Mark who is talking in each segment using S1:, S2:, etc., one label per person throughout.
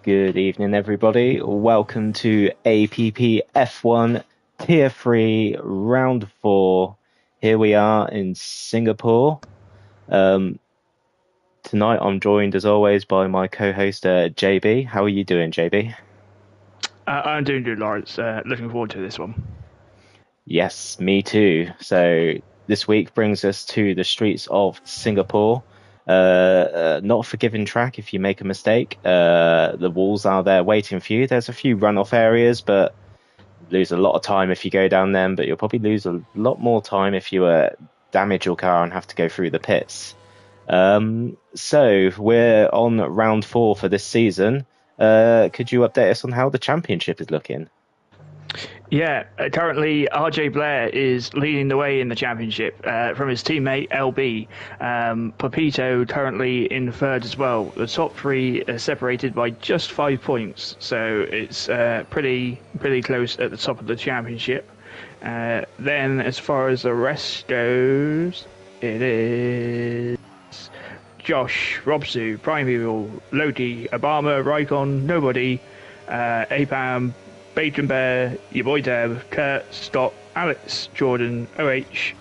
S1: Good evening, everybody. Welcome to APPF1 Tier 3 Round 4. Here we are in Singapore. Tonight I'm joined, as always, by my co-host, JB. How are you doing, JB?
S2: I'm doing good, Lawrence. Looking forward to this one.
S1: Yes, me too. So this week brings us to the streets of Singapore. Not a forgiving track if you make a mistake. The walls are there waiting for you. There's a few runoff areas, but lose a lot of time if you go down them. But you'll probably lose a lot more time if you damage your car and have to go through the pits. So we're on round 4 for this season. Could you update us on how the championship is looking?
S2: Yeah, currently RJ Blair is leading the way in the championship from his teammate LB. Papito currently in third as well. The top three are separated by just 5 points, so it's pretty close at the top of the championship. Then, as far as the rest goes, it is Josh, Robsu, Primeval, Loki, Obama, Raikon, Nobody, Apam, Bacon Bear, your boy Deb, Kurt, Scott, Alex, Jordan, OH,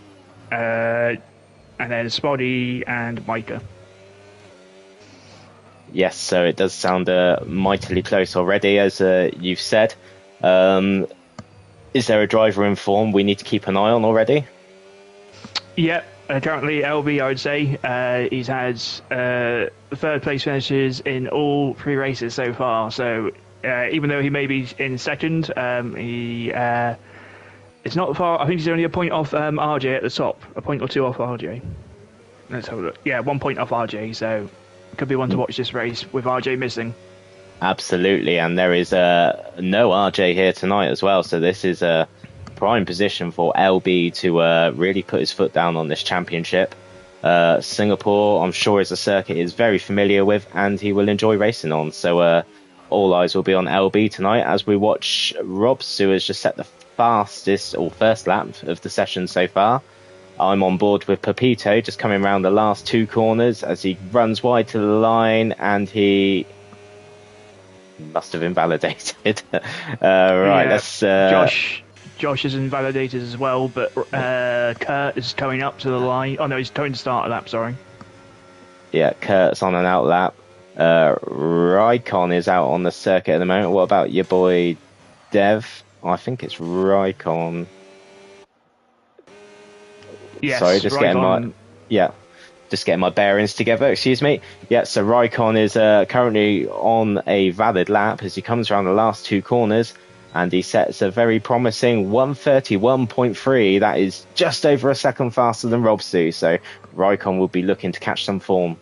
S2: and then Spotty and Micah.
S1: Yes, so it does sound mightily close already, as you've said. Is there a driver in form we need to keep an eye on already?
S2: Yep, currently LB, I would say. He's had third place finishes in all 3 races so far, so even though he may be in second, it's not far. I think he's only a point off RJ at the top, a point or 2 off RJ. Let's have a look. Yeah, 1 point off RJ, so could be one to watch this race with RJ missing.
S1: Absolutely, and there is no RJ here tonight as well, so this is a prime position for LB to really put his foot down on this championship. Singapore, I'm sure, is a circuit he's very familiar with and he will enjoy racing on, so all eyes will be on LB tonight as we watch Rob Su has just set the fastest or first lap of the session so far. I'm on board with Papito, just coming around the last 2 corners as he runs wide to the line and he must have invalidated. Right, let's...
S2: Josh is invalidated as well, but Kurt is coming up to the line. Oh no, he's going to start a lap, sorry.
S1: Yeah, Kurt's on an out lap. Raikon is out on the circuit at the moment. What about your boy Dev? I think it's Raikon.
S2: Yes,
S1: sorry, just
S2: Raikon.
S1: getting my bearings together. Excuse me. Yeah, so Raikon is currently on a valid lap as he comes around the last 2 corners, and he sets a very promising 1:31.3. That is just over a second faster than Robsu. So Raikon will be looking to catch some form.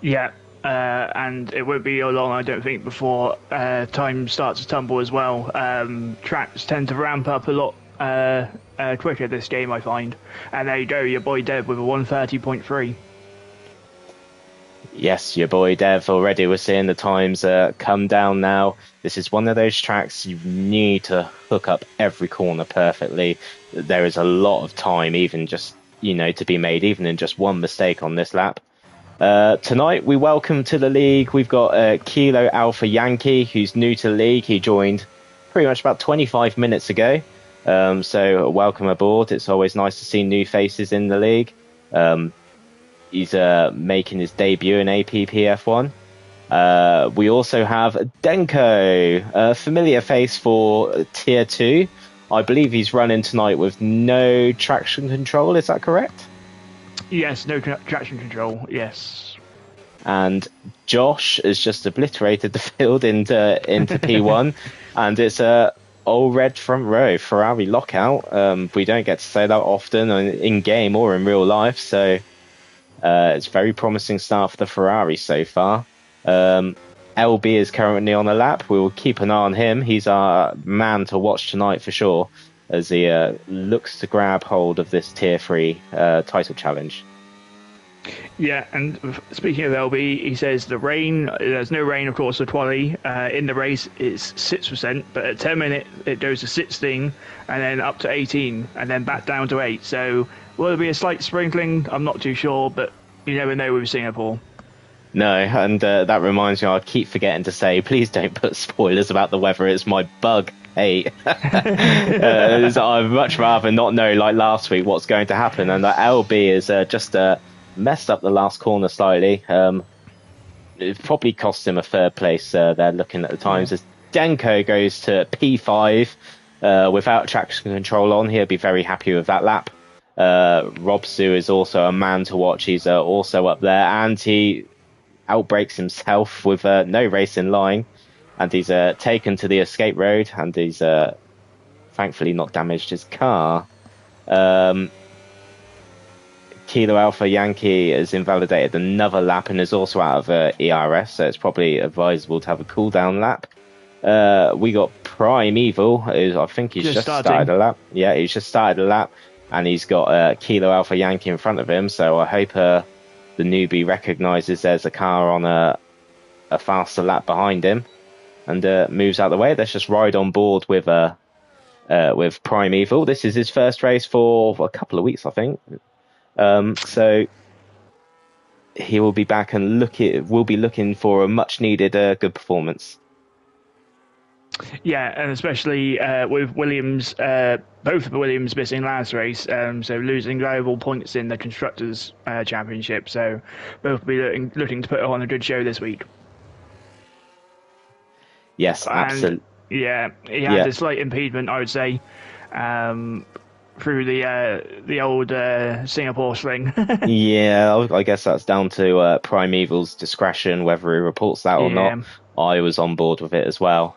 S2: Yeah, and it won't be long, I don't think, before time starts to tumble as well. Tracks tend to ramp up a lot quicker this game, I find. And there you go, your boy Dev with a 1:30.3.
S1: Yes, your boy Dev already. We're seeing the times come down now. This is one of those tracks you need to hook up every corner perfectly. There is a lot of time, even just, to be made, even in just one mistake on this lap. Tonight, we welcome to the league. We've got Kilo Alpha Yankee, who's new to the league. He joined pretty much about 25 minutes ago. So welcome aboard. It's always nice to see new faces in the league. He's making his debut in APPF1. We also have Denko, a familiar face for Tier 2. I believe he's running tonight with no traction control. Is that correct?
S2: Yes, no traction control, yes.
S1: And Josh has just obliterated the field into P1. And it's a all red front row Ferrari lockout. We don't get to say that often in game or in real life. So it's a very promising start for the Ferrari so far. LB is currently on a lap. We will keep an eye on him. He's our man to watch tonight for sure, as he looks to grab hold of this Tier 3 title challenge.
S2: Yeah, and speaking of LB, he says there's no rain, of course, for Twally. In the race, it's 6%, but at 10 minutes, it goes to 16, and then up to 18, and then back down to 8. So, will there be a slight sprinkling? I'm not too sure, but you never know with Singapore.
S1: No, and that reminds me, I keep forgetting to say, please don't put spoilers about the weather. It's my bug hate. So I'd much rather not know, like last week, what's going to happen. And LB is just messed up the last corner slightly. It probably cost him a third place there, looking at the times. As Denko goes to P5 without traction control on, he'll be very happy with that lap. Rob Sue is also a man to watch. He's also up there, and he outbreaks himself with no race in line, and he's taken to the escape road, and he's thankfully not damaged his car. Kilo Alpha Yankee has invalidated another lap and is also out of ERS, so it's probably advisable to have a cool down lap. We got Prime Evil, who I think he's just started a lap. Yeah, he's just started a lap, and he's got Kilo Alpha Yankee in front of him, so I hope the newbie recognises there's a car on a faster lap behind him and moves out of the way. Let's just ride on board with Prime Evil. This is his first race for a couple of weeks, I think. So he will be back and we'll be looking for a much needed good performance.
S2: Yeah, and especially with Williams, both of the Williams missing last race, so losing valuable points in the Constructors' Championship. So both will be looking to put on a good show this week.
S1: Yes, absolutely.
S2: Yeah, he had a slight impediment, I would say, through the old Singapore sling.
S1: Yeah, I guess that's down to Prime Evil's discretion, whether he reports that or not. I was on board with it as well.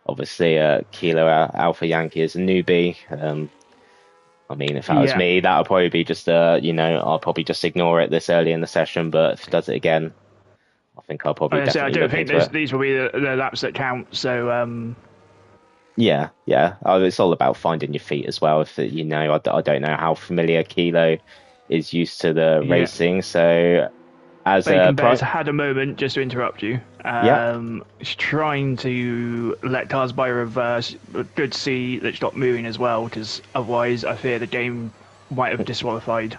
S1: Obviously, Kilo Alpha Yankee is a newbie. I mean, if that was me, that would probably be just, I'll probably just ignore it this early in the session. But if he does it again, I think I'll probably definitely
S2: I don't think these will be the laps that count. So,
S1: yeah. It's all about finding your feet as well. If I don't know how familiar Kilo is used to the racing, so. As
S2: Bacon Bears had a moment, just to interrupt you. He's trying to let cars by reverse. But good to see that it's not moving as well, because otherwise I fear the game might have disqualified.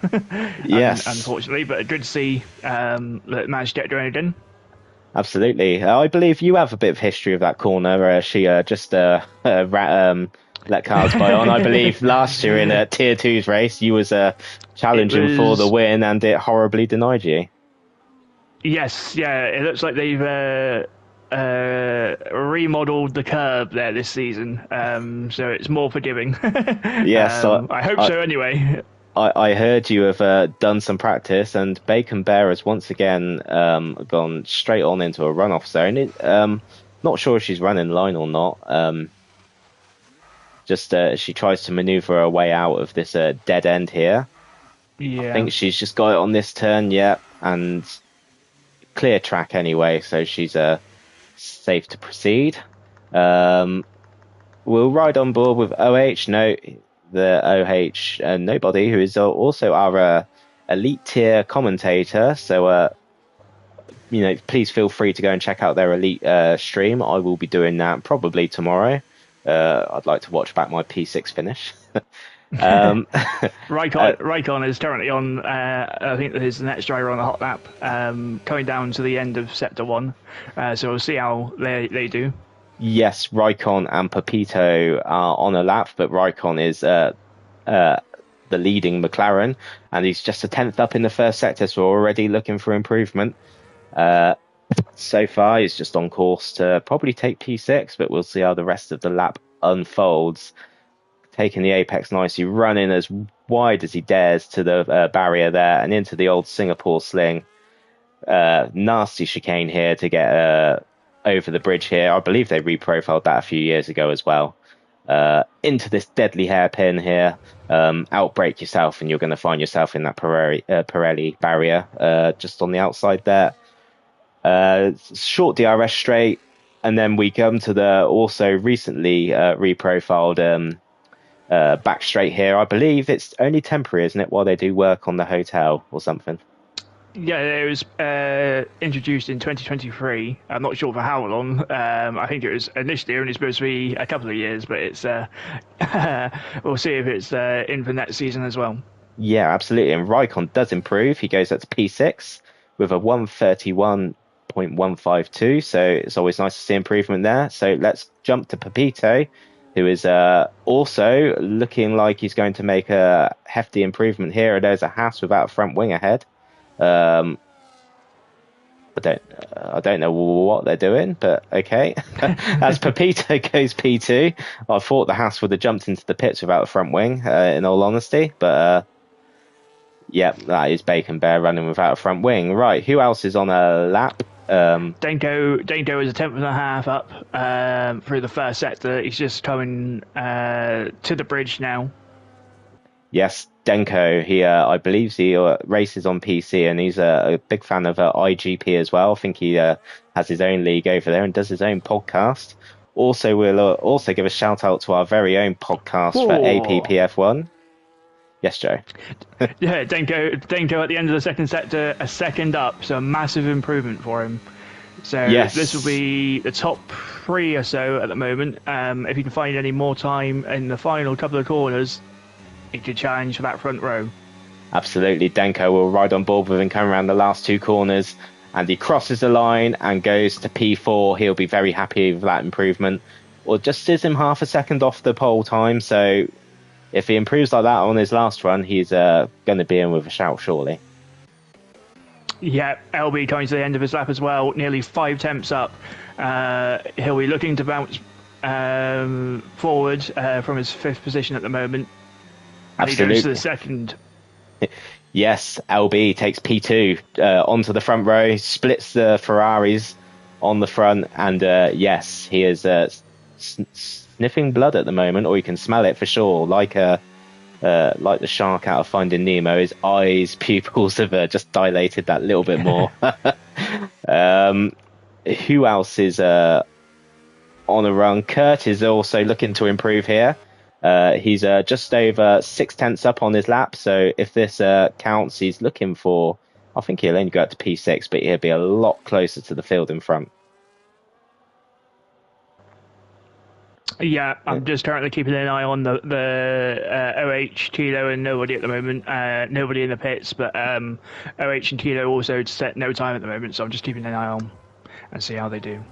S1: Yes.
S2: Unfortunately, but good to see that it managed to get drained in.
S1: Absolutely. I believe you have a bit of history of that corner. She just let cars by on. I believe last year in a Tier 2's race, you was challenging for the win, and it horribly denied you.
S2: Yes, yeah, it looks like they've remodeled the curb there this season, so it's more forgiving.
S1: Yes,
S2: I hope so anyway.
S1: I heard you have done some practice, and Bacon Bear has once again gone straight on into a runoff zone. Not sure if she's running line or not. She tries to manoeuvre her way out of this dead end here.
S2: Yeah.
S1: I think she's just got it on this turn, and clear track anyway, so she's safe to proceed. We'll ride on board with OH. No, the OH nobody, who is also our elite tier commentator. So please feel free to go and check out their elite stream. I will be doing that probably tomorrow. I'd like to watch back my P6 finish.
S2: Raikon is currently on, I think his next driver on the hot lap, coming down to the end of Sector 1. So we'll see how they do.
S1: Yes, Raikon and Pepito are on a lap, but Raikon is the leading McLaren, and he's just a 10th up in the first sector, so already looking for improvement. So far, he's just on course to probably take P6, but we'll see how the rest of the lap unfolds. Taking the apex nicely, running as wide as he dares to the barrier there and into the old Singapore sling. Nasty chicane here to get over the bridge here. I believe they reprofiled that a few years ago as well. Into this deadly hairpin here. Outbrake yourself and you're going to find yourself in that Pirelli barrier just on the outside there. Short DRS straight, and then we come to the also recently reprofiled back straight here. I believe it's only temporary, isn't it, while they do work on the hotel or something?
S2: Yeah, it was introduced in 2023. I'm not sure for how long. I think it was initially only supposed to be a couple of years, but it's we'll see if it's in for next season as well.
S1: Yeah, absolutely. And Raikkonen does improve. He goes up to P6 with a 131.152. So it's always nice to see improvement there. So let's jump to Pepito, who is also looking like he's going to make a hefty improvement here. There's a Haas without a front wing ahead. Um, I don't know what they're doing, but okay. As Pepito goes P2, I thought the Haas would have jumped into the pits without a front wing, in all honesty, but yeah, that is Bacon Bear running without a front wing. Right, who else is on a lap?
S2: Denko is a tenth and a half up through the first sector. He's just coming to the bridge now.
S1: Yes, Denko. He, I believe he races on PC, and he's a big fan of IGP as well. I think he has his own league over there and does his own podcast. Also, we'll also give a shout out to our very own podcast for APPF1. Yes, Joe.
S2: Yeah, Denko at the end of the second sector, a second up, so a massive improvement for him. So
S1: yes.
S2: This will be the top 3 or so at the moment. If he can find any more time in the final couple of corners, he could challenge for that front row.
S1: Absolutely. Denko will ride on board with him coming around the last 2 corners, and he crosses the line and goes to P4. He'll be very happy with that improvement. Or just is him half a second off the pole time, so if he improves like that on his last run, he's going to be in with a shout, surely.
S2: Yeah, LB coming to the end of his lap as well, nearly 5 tenths up. He'll be looking to bounce forward from his 5th position at the moment. And
S1: Absolutely.
S2: He goes to the second.
S1: Yes, LB takes P2 onto the front row, splits the Ferraris on the front, and yes, he is sniffing blood at the moment, or you can smell it for sure, like the shark out of Finding Nemo. His eyes, pupils have just dilated that little bit more. Who else is on a run? Kurt is also looking to improve here. He's just over 6 tenths up on his lap, so if this counts, he's looking for, I think he'll only go up to P6, but he'll be a lot closer to the field in front.
S2: Yeah, I'm just currently keeping an eye on the OH, Kilo, and nobody at the moment. Nobody in the pits, but OH and Kilo also set no time at the moment, so I'm just keeping an eye on and see how they do.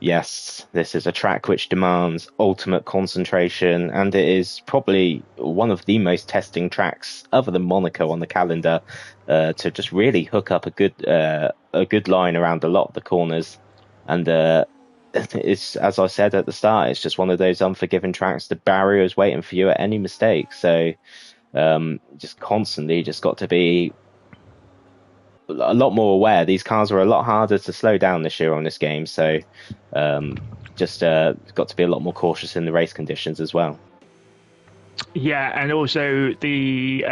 S1: Yes, this is a track which demands ultimate concentration, and it is probably one of the most testing tracks, other than Monaco, on the calendar, to just really hook up a good line around a lot of the corners. And it's, as I said at the start, it's just one of those unforgiving tracks. The barrier is waiting for you at any mistake. So just constantly just got to be a lot more aware. These cars are a lot harder to slow down this year on this game. So just got to be a lot more cautious in the race conditions as well.
S2: Yeah, and also the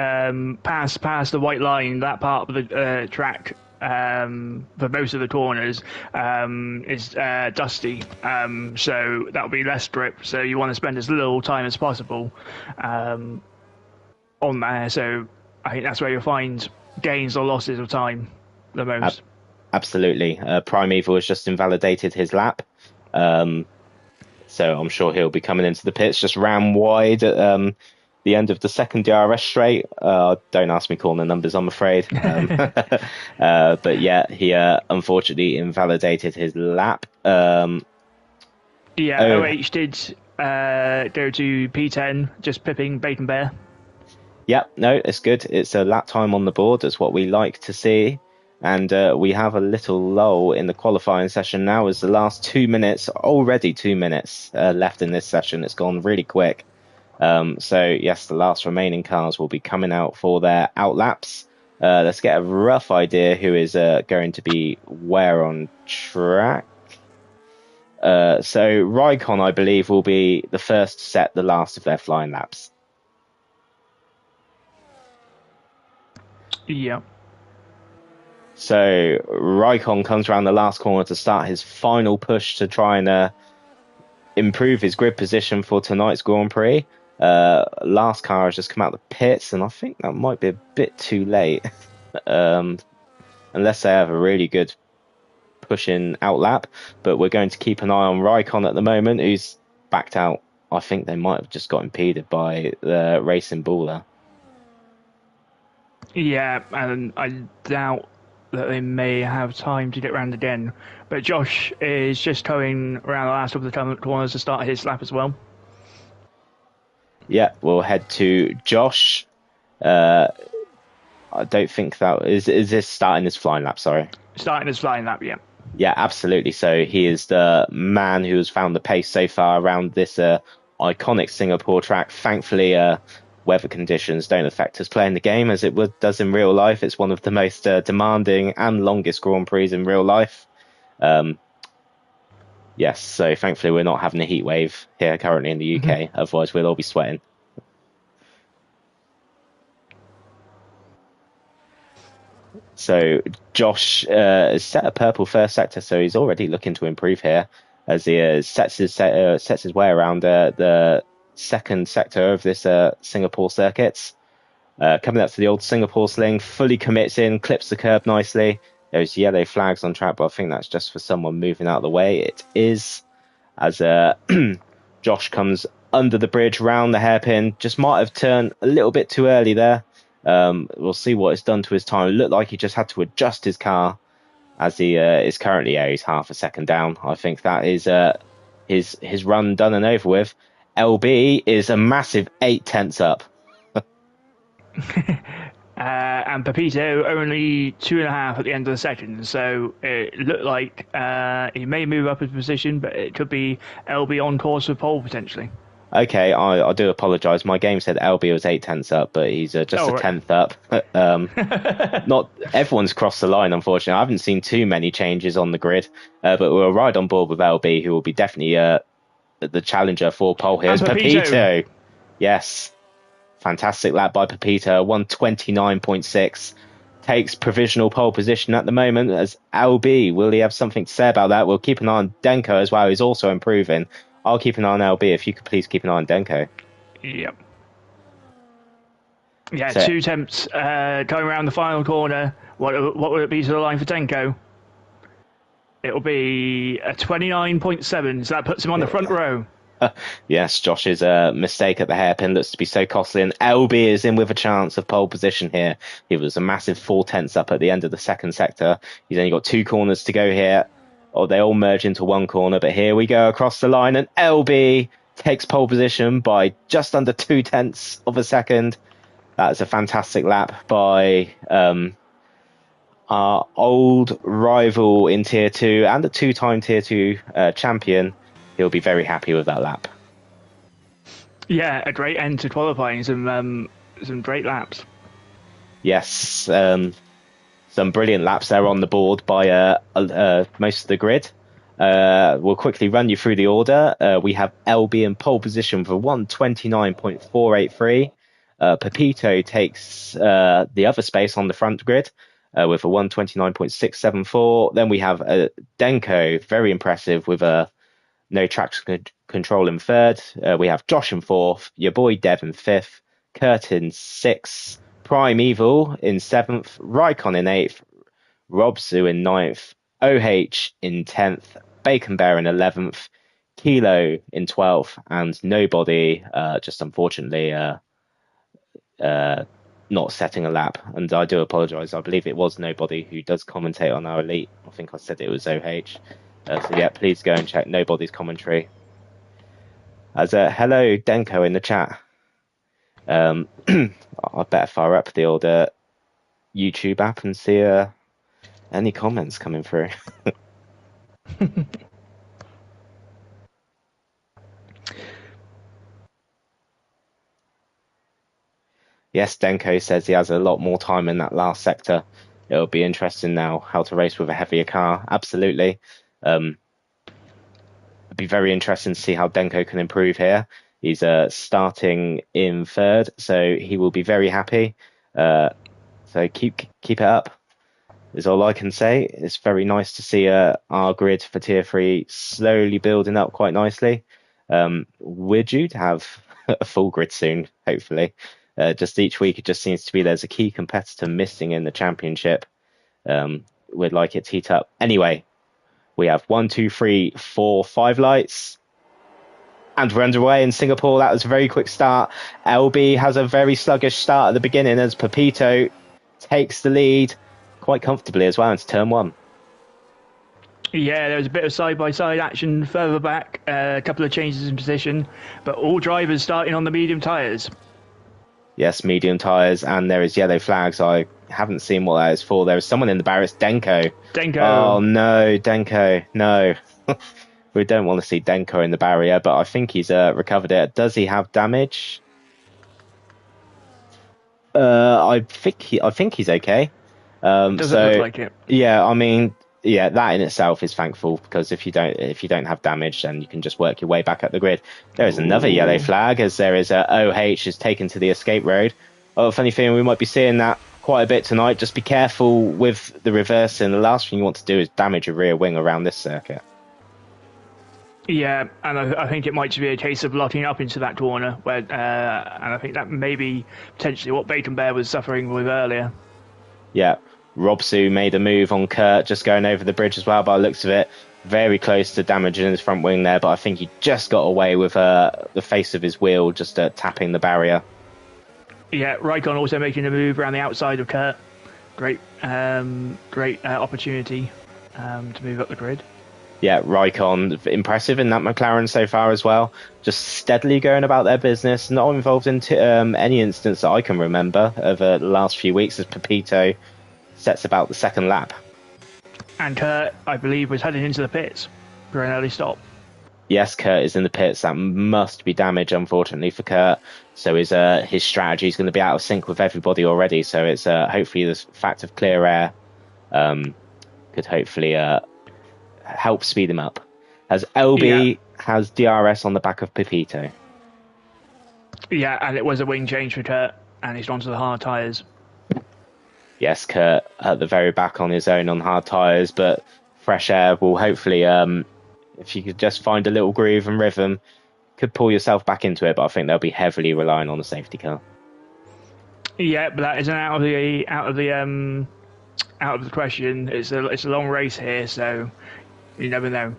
S2: past the white line, that part of the track, for most of the corners is dusty, so that'll be less grip, so you want to spend as little time as possible on there. So I think that's where you'll find gains or losses of time the most.
S1: Absolutely. Primeval has just invalidated his lap, so I'm sure he'll be coming into the pits, just ran wide at the end of the second DRS straight. Don't ask me calling the numbers, I'm afraid. But yeah, he unfortunately invalidated his lap. OH
S2: did go to P10, just pipping Bacon Bear.
S1: Yep, no, it's good. It's a lap time on the board. That's what we like to see. And we have a little lull in the qualifying session now, as the last 2 minutes, already 2 minutes left in this session. It's gone really quick. So yes, the last remaining cars will be coming out for their outlaps. Let's get a rough idea who is going to be where on track. So Raikkonen, I believe, will be the first to set the last of their flying laps.
S2: Yeah.
S1: So Raikkonen comes around the last corner to start his final push to try and improve his grid position for tonight's Grand Prix. Last car has just come out of the pits, and I think that might be a bit too late. unless they have a really good pushing out lap. But we're going to keep an eye on Raikkonen at the moment, who's backed out. I think they might have just got impeded by the racing baller.
S2: Yeah, and I doubt that they may have time to get round again. But Josh is just going around the last of the corners to start his lap as well.
S1: Yeah, we'll head to Josh. I don't think that is this starting his flying lap. Sorry.
S2: Starting his flying lap, yeah.
S1: Yeah, absolutely. So he is the man who has found the pace so far around this iconic Singapore track. Thankfully, weather conditions don't affect us playing the game as does in real life. It's one of the most demanding and longest Grand Prix in real life. Yes, so thankfully we're not having a heat wave here currently in the UK. Otherwise, we'll all be sweating. So Josh has set a purple first sector, so he's already looking to improve here as he sets his way around the second sector of this Singapore circuits. Coming up to the old Singapore sling, fully commits in, clips the curb nicely. There's yellow flags on track, but I think that's just for someone moving out of the way. It is, as Josh comes under the bridge, round the hairpin. Just might have turned a little bit too early there. We'll see what it's done to his time. It looked like he just had to adjust his car as he is currently, he's half a second down. I think that is his run done and over with. LB is a massive 8/10 up.
S2: And Pepito only 2.5 at the end of the second, so it looked like he may move up his position, but it could be LB on course for pole potentially.
S1: Okay, I do apologise. My game said LB was 8/10 up, but he's just a tenth up. Not everyone's crossed the line, unfortunately. I haven't seen too many changes on the grid, but we're right on board with LB, who will be definitely the challenger for pole here. Pepito. Yes. Fantastic lap by Pepito, 129.6. Takes provisional pole position at the moment as LB. Will he have something to say about that? We'll keep an eye on Denko as well. He's also improving. I'll keep an eye on LB. If you could please keep an eye on Denko.
S2: Yep. Yeah, so, 2 attempts going around the final corner. What would it be to the line for Denko? It'll be a 29.7, so that puts him on the front row.
S1: Yes, Josh's mistake at the hairpin looks to be so costly, and LB is in with a chance of pole position here. He was a massive 4/10 up at the end of the second sector. He's only got 2 corners to go here. They all merge into one corner, but here we go across the line, and LB takes pole position by just under 0.2 of a second. That is a fantastic lap by our old rival in Tier 2 and a 2-time Tier 2 champion. He'll be very happy with that lap.
S2: Yeah, a great end to qualifying. Some great laps.
S1: Yes, some brilliant laps there on the board by most of the grid. We'll quickly run you through the order. We have LB in pole position for 129.483. Pepito takes the other space on the front grid with a 129.674. Then we have Denko, very impressive with a no traction control in third. We have Josh in fourth, your boy Dev in fifth, Kurt in sixth, Prime Evil in seventh, Raikkonen in eighth, Robsu in ninth, OH in 10th, Bacon Bear in 11th, Kilo in 12th, and Nobody, just unfortunately not setting a lap. And I do apologise. I believe it was Nobody who does commentate on our Elite. I think I said it was OH. So yeah, please go and check Nobody's commentary. As hello Denko in the chat. I better fire up the old YouTube app and see any comments coming through. Yes, Denko says he has a lot more time in that last sector. It'll be interesting now how to race with a heavier car. Absolutely. It'd be very interesting to see how Denko can improve here. He's starting in third, so he will be very happy. So keep it up is all I can say. It's very nice to see our grid for Tier 3 slowly building up quite nicely. We're due to have a full grid soon, hopefully. Just each week it just seems to be there's a key competitor missing in the championship. We'd like it to heat up. Anyway, we have 1, 2, 3, 4, 5 lights. And we're underway in Singapore. That was a very quick start. LB has a very sluggish start at the beginning as Pepito takes the lead quite comfortably as well into turn 1.
S2: Yeah, there was a bit of side-by-side action further back, a couple of changes in position, but all drivers starting on the medium tyres.
S1: Yes, medium tyres, and there is yellow flags. I haven't seen what that is for. There is someone in the barrier. It's Denko. Oh, no, Denko. No. We don't want to see Denko in the barrier, but I think he's recovered it. Does he have damage? I think he's okay.
S2: Doesn't look like it.
S1: Yeah, I mean, yeah, that in itself is thankful, because if you don't have damage, then you can just work your way back up the grid. There is another yellow flag as there is OH is taken to the escape road. Oh, funny thing, we might be seeing that quite a bit tonight. Just be careful with the reversing. The last thing you want to do is damage a rear wing around this circuit.
S2: Yeah, and I think it might just be a case of locking up into that corner, where, and I think that may be potentially what Bacon Bear was suffering with earlier.
S1: Yeah, Robsu made a move on Kurt, just going over the bridge as well, by the looks of it. Very close to damaging his front wing there, but I think he just got away with the face of his wheel, just tapping the barrier. Yeah,
S2: Raikkonen also making a move around the outside of Kurt. Great opportunity to move up the grid.
S1: Yeah, Raikkonen, impressive in that McLaren so far as well. Just steadily going about their business, not involved in any instance that I can remember over the last few weeks as Pepito sets about the second lap.
S2: And Kurt, I believe, was heading into the pits for an early stop.
S1: Yes, Kurt is in the pits. That must be damage, unfortunately, for Kurt. So his strategy is going to be out of sync with everybody already. So it's hopefully the fact of clear air could hopefully help speed him up. As LB has DRS on the back of Pepito.
S2: Yeah, and it was a wing change for Kurt, and he's onto the hard tyres.
S1: Yes, Kurt at the very back on his own on hard tyres, but fresh air will hopefully, if you could just find a little groove and rhythm, could pull yourself back into it, but I think they'll be heavily relying on the safety car.
S2: Yeah, but that isn't out of the question. It's a long race here, so you never know.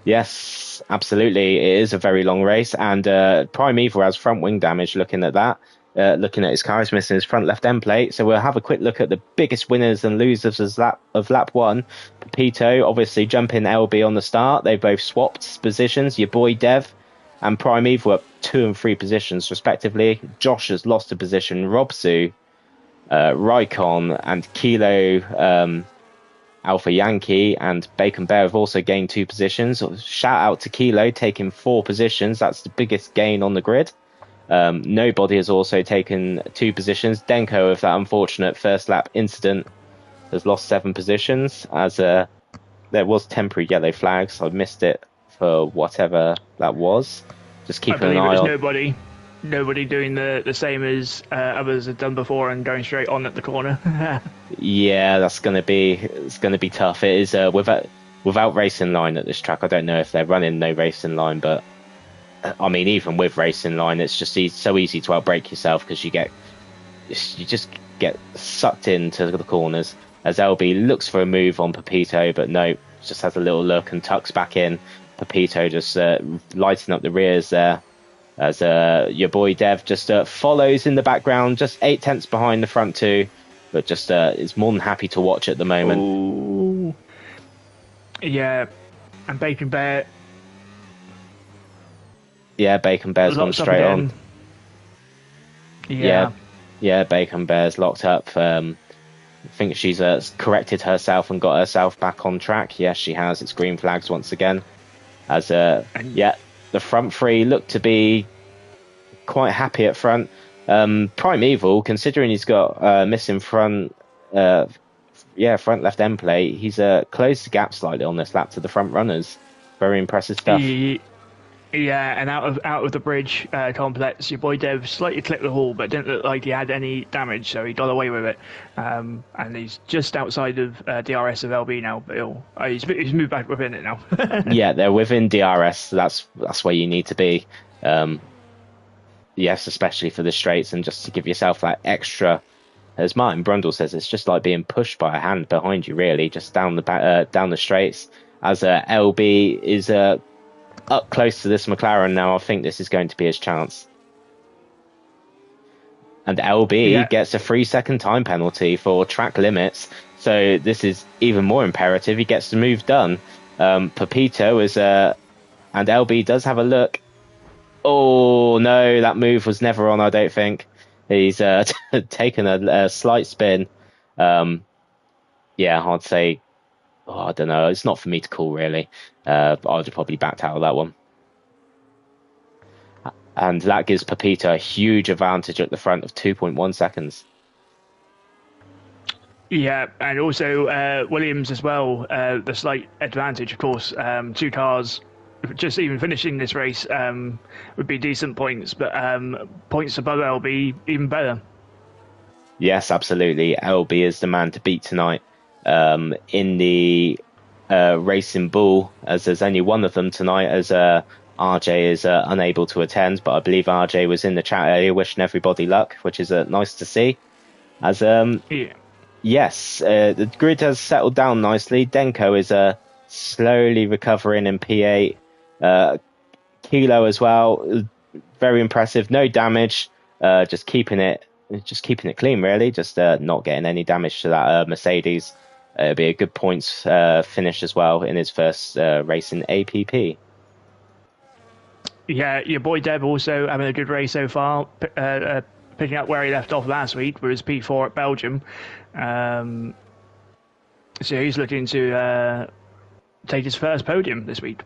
S1: Yes, absolutely. It is a very long race, and Prime Evil has front wing damage. Looking at that, looking at his car, he's missing his front left end plate. So we'll have a quick look at the biggest winners and losers of lap 1. Pepito obviously jumping LB on the start. They both swapped positions. Your boy Dev and Prime Evil up 2 and 3 positions respectively. Josh has lost a position. Robsu, Raikkonen, and Kilo Alpha Yankee and Bacon Bear have also gained 2 positions. Shout out to Kilo taking 4 positions. That's the biggest gain on the grid. Nobody has also taken 2 positions. Denko, with that unfortunate first lap incident, has lost 7 positions, as there was temporary yellow flags. I missed it for whatever that was. Just keeping an eye on.
S2: Nobody doing the same as others have done before and going straight on at the corner.
S1: Yeah, it's going to be tough. It is without racing line at this track. I don't know if they're running no racing line, but I mean, even with racing line, it's just so easy to outbrake yourself because you just get sucked into the corners. As LB looks for a move on Pepito, but no, just has a little look and tucks back in. Pepito just lighting up the rears there. As your boy Dev just follows in the background, just 8 tenths behind the front 2, but just is more than happy to watch at the moment.
S2: Ooh. Yeah, and Bacon Bear.
S1: Yeah, Bacon Bear's gone straight on. Yeah, Bacon Bear's locked up. I think she's corrected herself and got herself back on track. Yes, she has. It's green flags once again. As the front 3 look to be quite happy at front. Prime Evil, considering he's got missing front left end plate, he's closed the gap slightly on this lap to the front runners. Very impressive stuff.
S2: Yeah, and out of the bridge complex, your boy Dev slightly clipped the hall, but didn't look like he had any damage, so he got away with it. And he's just outside of DRS of LB now, but he's moved back within it now.
S1: Yeah, they're within DRS. So that's where you need to be. Yes, especially for the straights, and just to give yourself that extra as Martin Brundle says, it's just like being pushed by a hand behind you, really, just down the down the straights. As LB is up close to this McLaren now, I think this is going to be his chance. And LB gets a 3-second time penalty for track limits, so this is even more imperative. He gets the move done. Pepito is and LB does have a look. Oh no, that move was never on. I don't think he's taken a slight spin. I'd say. I don't know. It's not for me to call, really. I'd have probably backed out of that one. And that gives Pepito a huge advantage at the front of 2.1 seconds.
S2: Yeah, and also Williams as well. The slight advantage, of course. 2 cars, just even finishing this race would be decent points, but points above LB, even better.
S1: Yes, absolutely. LB is the man to beat tonight. In the Racing Bull, as there's only one of them tonight, as RJ is unable to attend, but I believe RJ was in the chat earlier wishing everybody luck, which is nice to see. As yes, the grid has settled down nicely. Denko is slowly recovering in P8. Kilo as well, very impressive. No damage, just keeping it clean, really. Just not getting any damage to that Mercedes. It'll be a good points finish as well in his first race in APP.
S2: Yeah, your boy Deb also having a good race so far, picking up where he left off last week with his P4 at Belgium. So he's looking to take his first podium this week.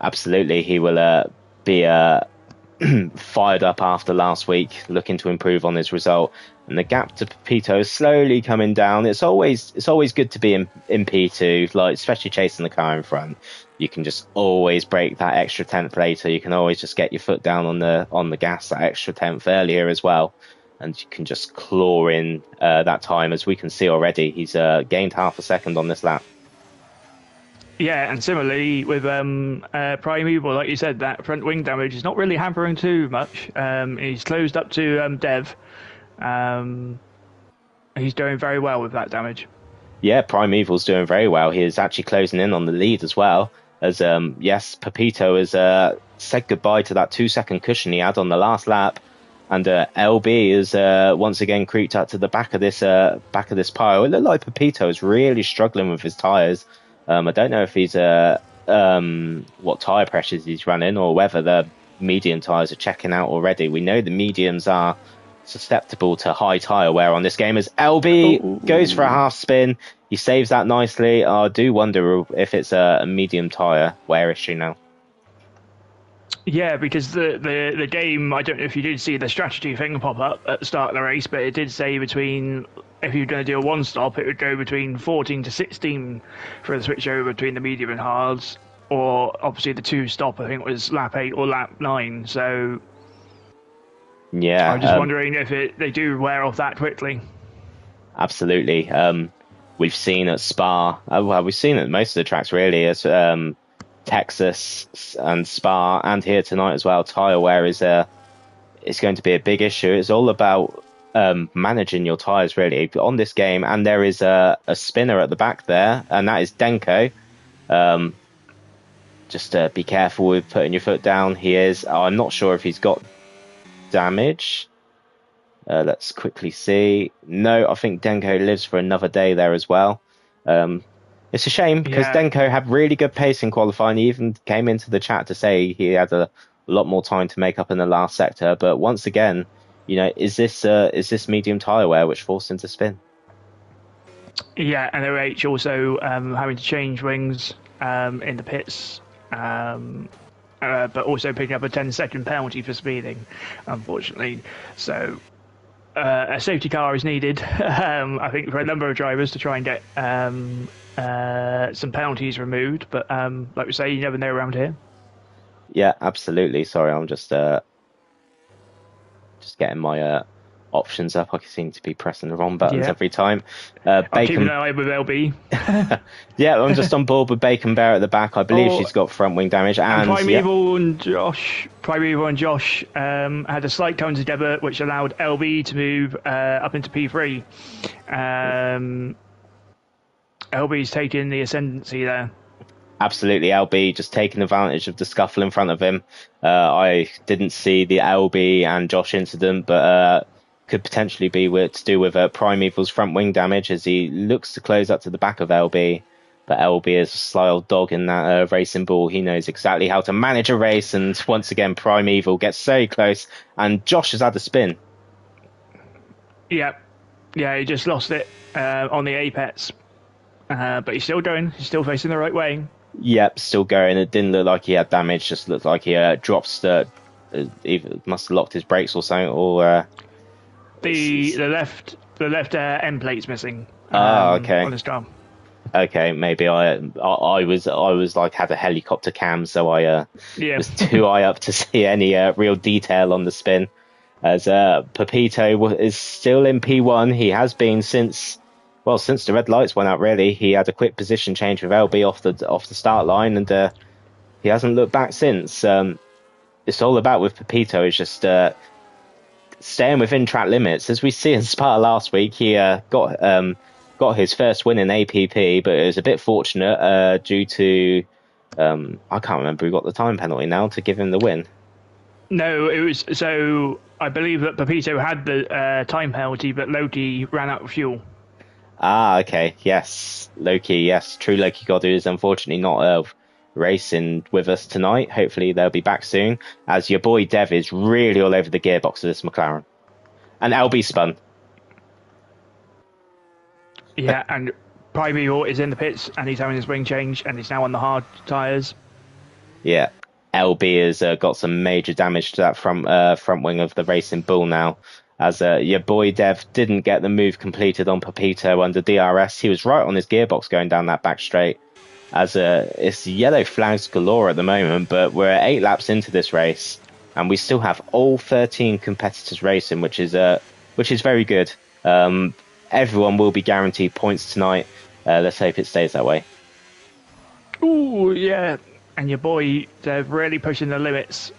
S1: Absolutely, he will be fired up after last week, looking to improve on his result. And the gap to Pepito is slowly coming down. It's always good to be in P2, like especially chasing the car in front. You can just always break that extra tenth later. You can always just get your foot down on the gas that extra tenth earlier as well, and you can just claw in that time. As we can see already, he's gained half a second on this lap.
S2: Yeah, and similarly with Primeval, like you said, that front wing damage is not really hampering too much. He's closed up to Dev. He's doing very well with that damage.
S1: Yeah, Primeval's doing very well. He is actually closing in on the lead as well. As yes, Pepito has said goodbye to that 2-second cushion he had on the last lap, and LB is once again creeped up to the back of this pile. It looked like Pepito is really struggling with his tyres. I don't know if he's what tyre pressures he's running, or whether the medium tyres are checking out already. We know the mediums are susceptible to high tyre wear on this game, as LB goes for a half spin. He saves that nicely. I do wonder if it's a medium tyre wear issue now.
S2: Yeah, because the game, I don't know if you did see the strategy thing pop up at the start of the race, but it did say between, if you're going to do a one stop, it would go between 14 to 16 for the switch over between the medium and hards, or obviously the 2 stop, I think, was lap 8 or lap 9. So yeah, I'm just wondering if they do wear off that quickly.
S1: Absolutely. We've seen at Spa, we've seen at most of the tracks really, as Texas and Spa, and here tonight as well, tyre wear is going to be a big issue. It's all about managing your tyres really on this game, and there is a spinner at the back there, and that is Denko. Just be careful with putting your foot down. He is. I'm not sure if he's got damage. Let's quickly see. No, I think Denko lives for another day there as well. It's a shame because Denko had really good pace in qualifying. He even came into the chat to say he had a lot more time to make up in the last sector. But once again, is this medium tyre wear which forced him to spin?
S2: Yeah, and OH also having to change wings in the pits, but also picking up a 10-second penalty for speeding, unfortunately. So a safety car is needed, I think, for a number of drivers to try and get some penalties removed. But like we say, you never know around here. Yeah,
S1: absolutely. Sorry, I'm just getting my options up. I seem to be pressing the wrong buttons
S2: Yeah.
S1: every time.
S2: I'm keeping
S1: Bacon,
S2: an eye with LB.
S1: yeah, I'm just on board with Bacon Bear at the back. I believe
S2: Oh,
S1: she's got front wing damage, and
S2: Primeval and Josh had a slight come together, which allowed LB to move up into P3. LB's taking the ascendancy there.
S1: absolutely, LB just taking advantage of the scuffle in front of him. I didn't see the LB and Josh incident, but could potentially be to do with Primeval's front wing damage as he looks to close up to the back of LB. But LB is a sly old dog in that racing ball. He knows exactly how to manage a race, and once again, Primeval gets so close, and Josh has had a spin.
S2: Yeah, he just lost it on the apex. But he's still going. He's still facing the right way.
S1: Yep, still going. It didn't look like he had damage. Just looked like he dropped. Either must have locked his brakes or something. Or
S2: the left end plate's missing.
S1: Okay.
S2: On his car.
S1: Okay, maybe I was like had a helicopter cam, so I was too high up to see any real detail on the spin. As Pepito is still in P1, he has been since the red lights went out. Really, he had a quick position change with LB off the start line, and he hasn't looked back since. It's all about with Pepito is just staying within track limits. As we see in Spa last week, he got his first win in APP, but it was a bit fortunate due to I can't remember who got the time penalty now to give him the win.
S2: No, it was so. I believe that Pepito had the time penalty, but Loki ran out of fuel.
S1: Okay. Yes, Loki. Yes, true. Loki Godu is unfortunately not racing with us tonight. Hopefully they'll be back soon, as your boy Dev is really all over the gearbox of this McLaren. And LB spun.
S2: Yeah, and Primeval is in the pits, and he's having his wing change, and he's now on the hard tyres.
S1: Yeah, LB has got some major damage to that front wing of the Racing Bull now. As your boy Dev didn't get the move completed on Pepito under DRS. He was right on his gearbox going down that back straight. As it's yellow flags galore at the moment, but we're 8 laps into this race, and we still have all 13 competitors racing, which is very good. Everyone will be guaranteed points tonight. Let's hope it stays that way.
S2: Ooh, yeah. And your boy, they're really pushing the limits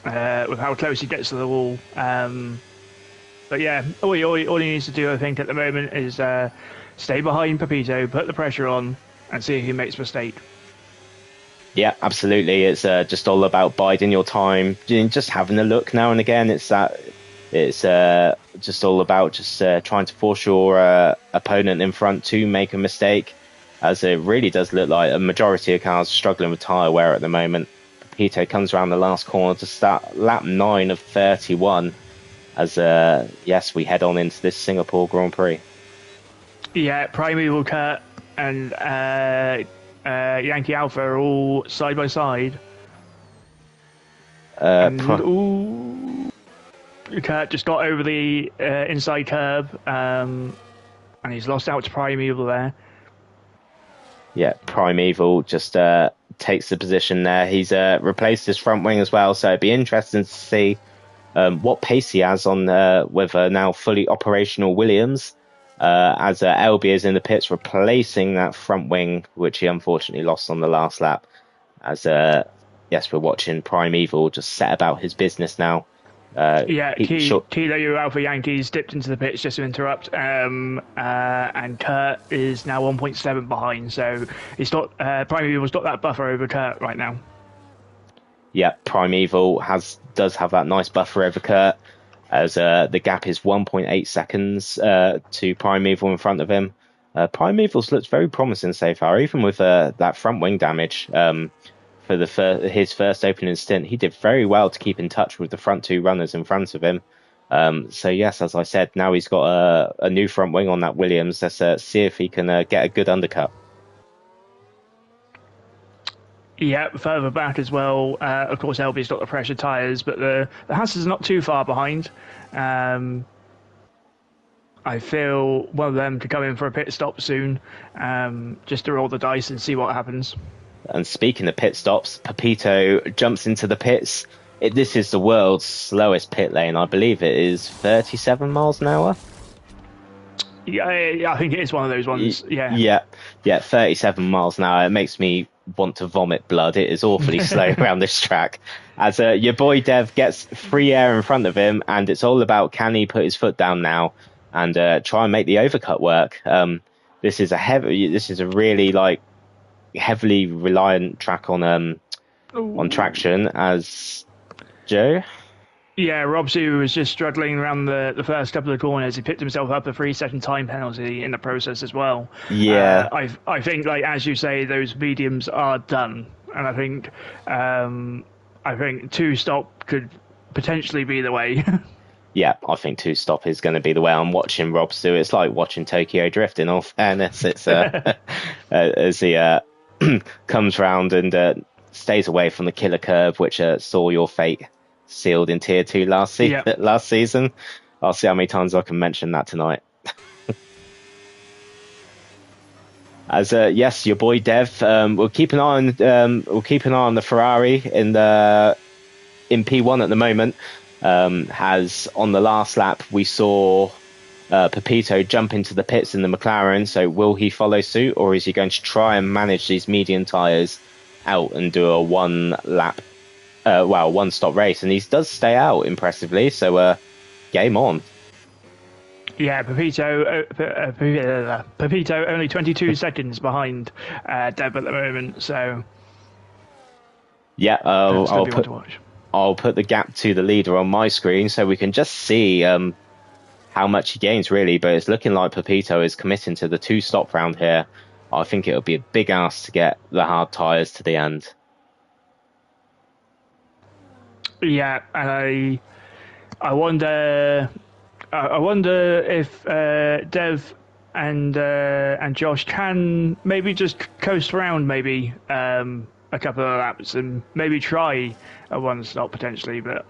S2: with how close he gets to the wall. But yeah, all he needs to do, I think, at the moment is stay behind Pepito, put the pressure on, and see if he makes a mistake.
S1: Yeah, absolutely. It's just all about biding your time, just having a look now and again. It's just all about just trying to force your opponent in front to make a mistake, as it really does look like a majority of cars are struggling with tyre wear at the moment. Pepito comes around the last corner to start lap 9 of 31, as yes, we head on into this Singapore Grand Prix.
S2: Yeah, Primeval, Kurt, and Yankee Alpha are all side by side. Kurt just got over the inside curb, and he's lost out to Primeval there.
S1: Yeah, Primeval just takes the position there. He's replaced his front wing as well, so it'd be interesting to see what pace he has on with a now fully operational Williams, as LB is in the pits replacing that front wing, which he unfortunately lost on the last lap. As yes, we're watching Primeval just set about his business now.
S2: Kilo Alpha Yankees dipped into the pits just to interrupt, and Kurt is now 1.7 behind, so he's not Primeval's got that buffer over Kurt right now.
S1: Yeah, Primeval does have that nice buffer over Kurt, as the gap is 1.8 seconds to Primeval in front of him. Primeval's looked very promising so far, even with that front wing damage. For his first opening stint, he did very well to keep in touch with the front 2 runners in front of him. So yes, as I said, now he's got a new front wing on that Williams. Let's see if he can get a good undercut.
S2: Yeah, further back as well. Of course, LB's got the pressure tyres, but the Haas is not too far behind. I feel one of them to come in for a pit stop soon, just to roll the dice and see what happens.
S1: And speaking of pit stops, Pepito jumps into the pits This is the world's slowest pit lane. I believe it is 37 miles an hour.
S2: Yeah, I think it is one of those ones.
S1: Yeah, 37 miles an hour. It makes me want to vomit blood. It is awfully slow around this track. As your boy Dev gets free air in front of him, and it's all about, can he put his foot down now and try and make the overcut work. This is a really like heavily reliant track on traction. As Joe.
S2: Yeah, Rob Sue was just struggling around the first couple of corners. He picked himself up a 3-second time penalty in the process as well.
S1: Yeah,
S2: I think, like as you say, those mediums are done, and I think two stop could potentially be the way.
S1: Yeah, I think two stop is going to be the way. I'm watching Rob Sue. It's like watching Tokyo Drift. In all fairness, it's as he comes round and stays away from the killer curve, which saw your fate sealed in Tier 2 last season. I'll see how many times I can mention that tonight. As yes, your boy Dev. We'll keep an eye on the Ferrari in P1 at the moment. As on the last lap we saw Pepito jump into the pits in the McLaren. So will he follow suit, or is he going to try and manage these medium tyres out and do a one stop race? And he does stay out impressively, so game on.
S2: Yeah, Pepito only 22 seconds behind Deb at the moment, so
S1: yeah, I'll put the gap to the leader on my screen so we can just see how much he gains really, but it's looking like Pepito is committing to the two stop round here. I think it'll be a big ask to get the hard tyres to the end.
S2: Yeah, and I wonder if Dev and Josh can maybe just coast around a couple of laps and maybe try a one stop potentially, but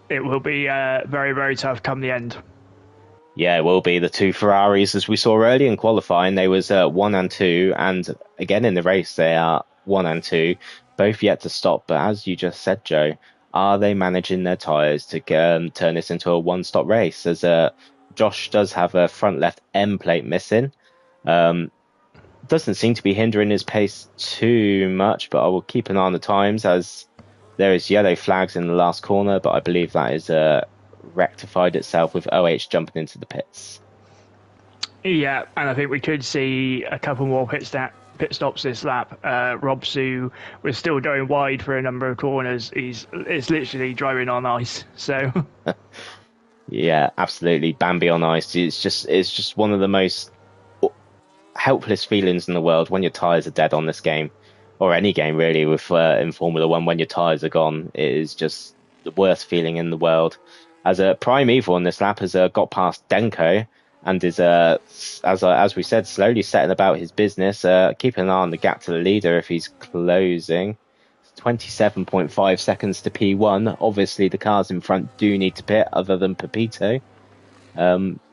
S2: it will be very, very tough come the end.
S1: Yeah, it will be. The two Ferraris, as we saw early in qualifying, they was 1 and 2, and again in the race they are 1 and 2, both yet to stop. But as you just said, Joe, are they managing their tyres to turn this into a one-stop race? As Josh does have a front left end plate missing. Doesn't seem to be hindering his pace too much, but I will keep an eye on the times as there is yellow flags in the last corner, but I believe that is rectified itself with OH jumping into the pits.
S2: Yeah, and I think we could see a couple more pit stops this lap. Rob Sue was still going wide for a number of corners. It's literally driving on ice. So
S1: yeah, absolutely, Bambi on ice. It's just one of the most helpless feelings in the world when your tyres are dead on this game, or any game really. With in Formula One, when your tyres are gone, it is just the worst feeling in the world. As a Prime Evil on this lap has got past Denko and is, as we said, slowly setting about his business, keeping an eye on the gap to the leader if he's closing. 27.5 seconds to P1. Obviously, the cars in front do need to pit, other than Pepito.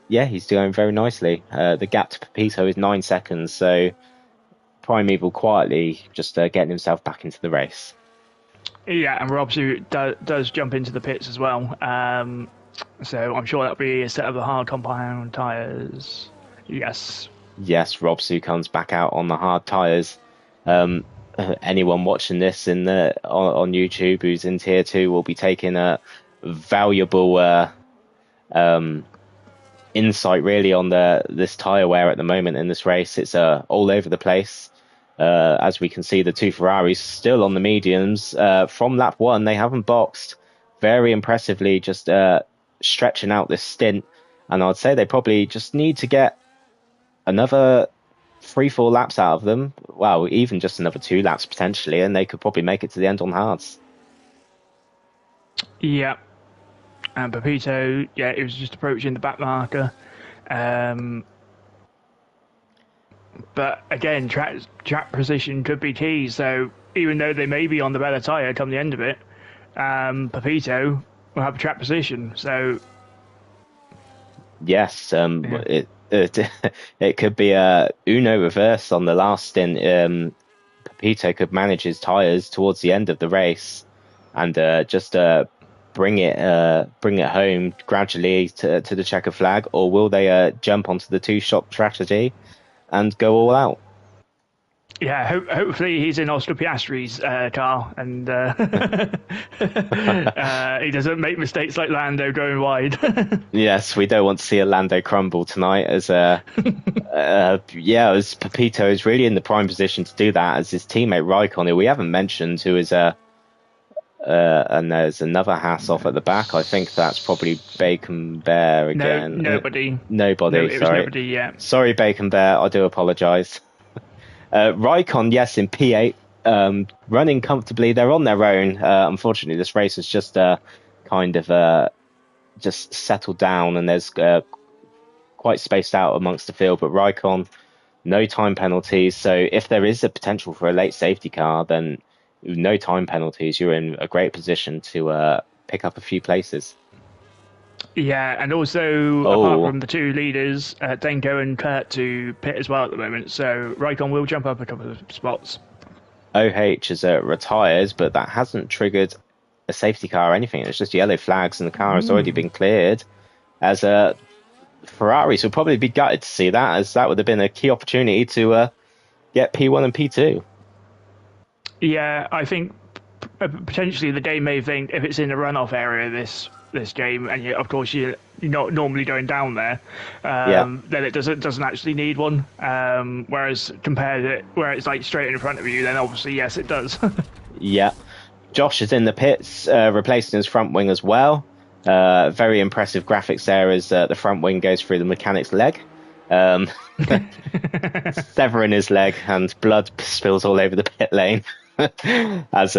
S1: Yeah, he's doing very nicely. The gap to Pepito is 9 seconds, so Prime Evil quietly just getting himself back into the race.
S2: Yeah, and Rob Sue does jump into the pits as well. So I'm sure that'll be a set of the hard compound tyres. Yes,
S1: Rob Sue comes back out on the hard tyres. Anyone watching this on YouTube who's in Tier 2 will be taking a valuable insight really on this tyre wear at the moment in this race. It's all over the place. As we can see, the two Ferraris still on the mediums. From lap 1, they haven't boxed very impressively, just stretching out this stint. And I'd say they probably just need to get another 3-4 laps out of them. Well, even just another 2 laps potentially, and they could probably make it to the end on hards.
S2: Yeah. And Pepito, it was just approaching the back marker. But again, track position could be key. So even though they may be on the better tyre come the end of it, Pepito will have a track position. So
S1: yes, it could be a Uno reverse on the last stint. Pepito could manage his tyres towards the end of the race and just bring it home gradually to the checker flag, or will they jump onto the two-shot strategy and go all out?
S2: Yeah, hopefully he's in Oscar Piastri's car, and he doesn't make mistakes like Lando going wide.
S1: Yes, we don't want to see a Lando crumble tonight. As as Pepito is really in the prime position to do that, as his teammate Raikkonen, who we haven't mentioned, who is and there's another Haas off at the back. I think that's probably Bacon Bear again.
S2: Nobody.
S1: Nobody.
S2: No, it was nobody. Yeah.
S1: Sorry, Bacon Bear. I do apologise. Raikkonen, yes, in P8, running comfortably. They're on their own. Unfortunately, this race has just kind of just settled down, and there's quite spaced out amongst the field. But Raikkonen, no time penalties. So if there is a potential for a late safety car, then no time penalties. You're in a great position to pick up a few places.
S2: Yeah, and also apart from the two leaders, Denko and Kurt to pit as well at the moment, so Raikkonen will jump up a couple of spots.
S1: OH is retired, but that hasn't triggered a safety car or anything. It's just yellow flags, and the car has already been cleared. As Ferraris will probably be gutted to see that, as that would have been a key opportunity to get P1 and P2.
S2: Yeah, I think potentially the game may think if it's in the runoff area this game, and of course you're not normally going down there, then it doesn't actually need one. Whereas compared to where it's like straight in front of you, then obviously yes, it does.
S1: Yeah, Josh is in the pits, replacing his front wing as well. Very impressive graphics there as the front wing goes through the mechanic's leg, severing his leg, and blood spills all over the pit lane. As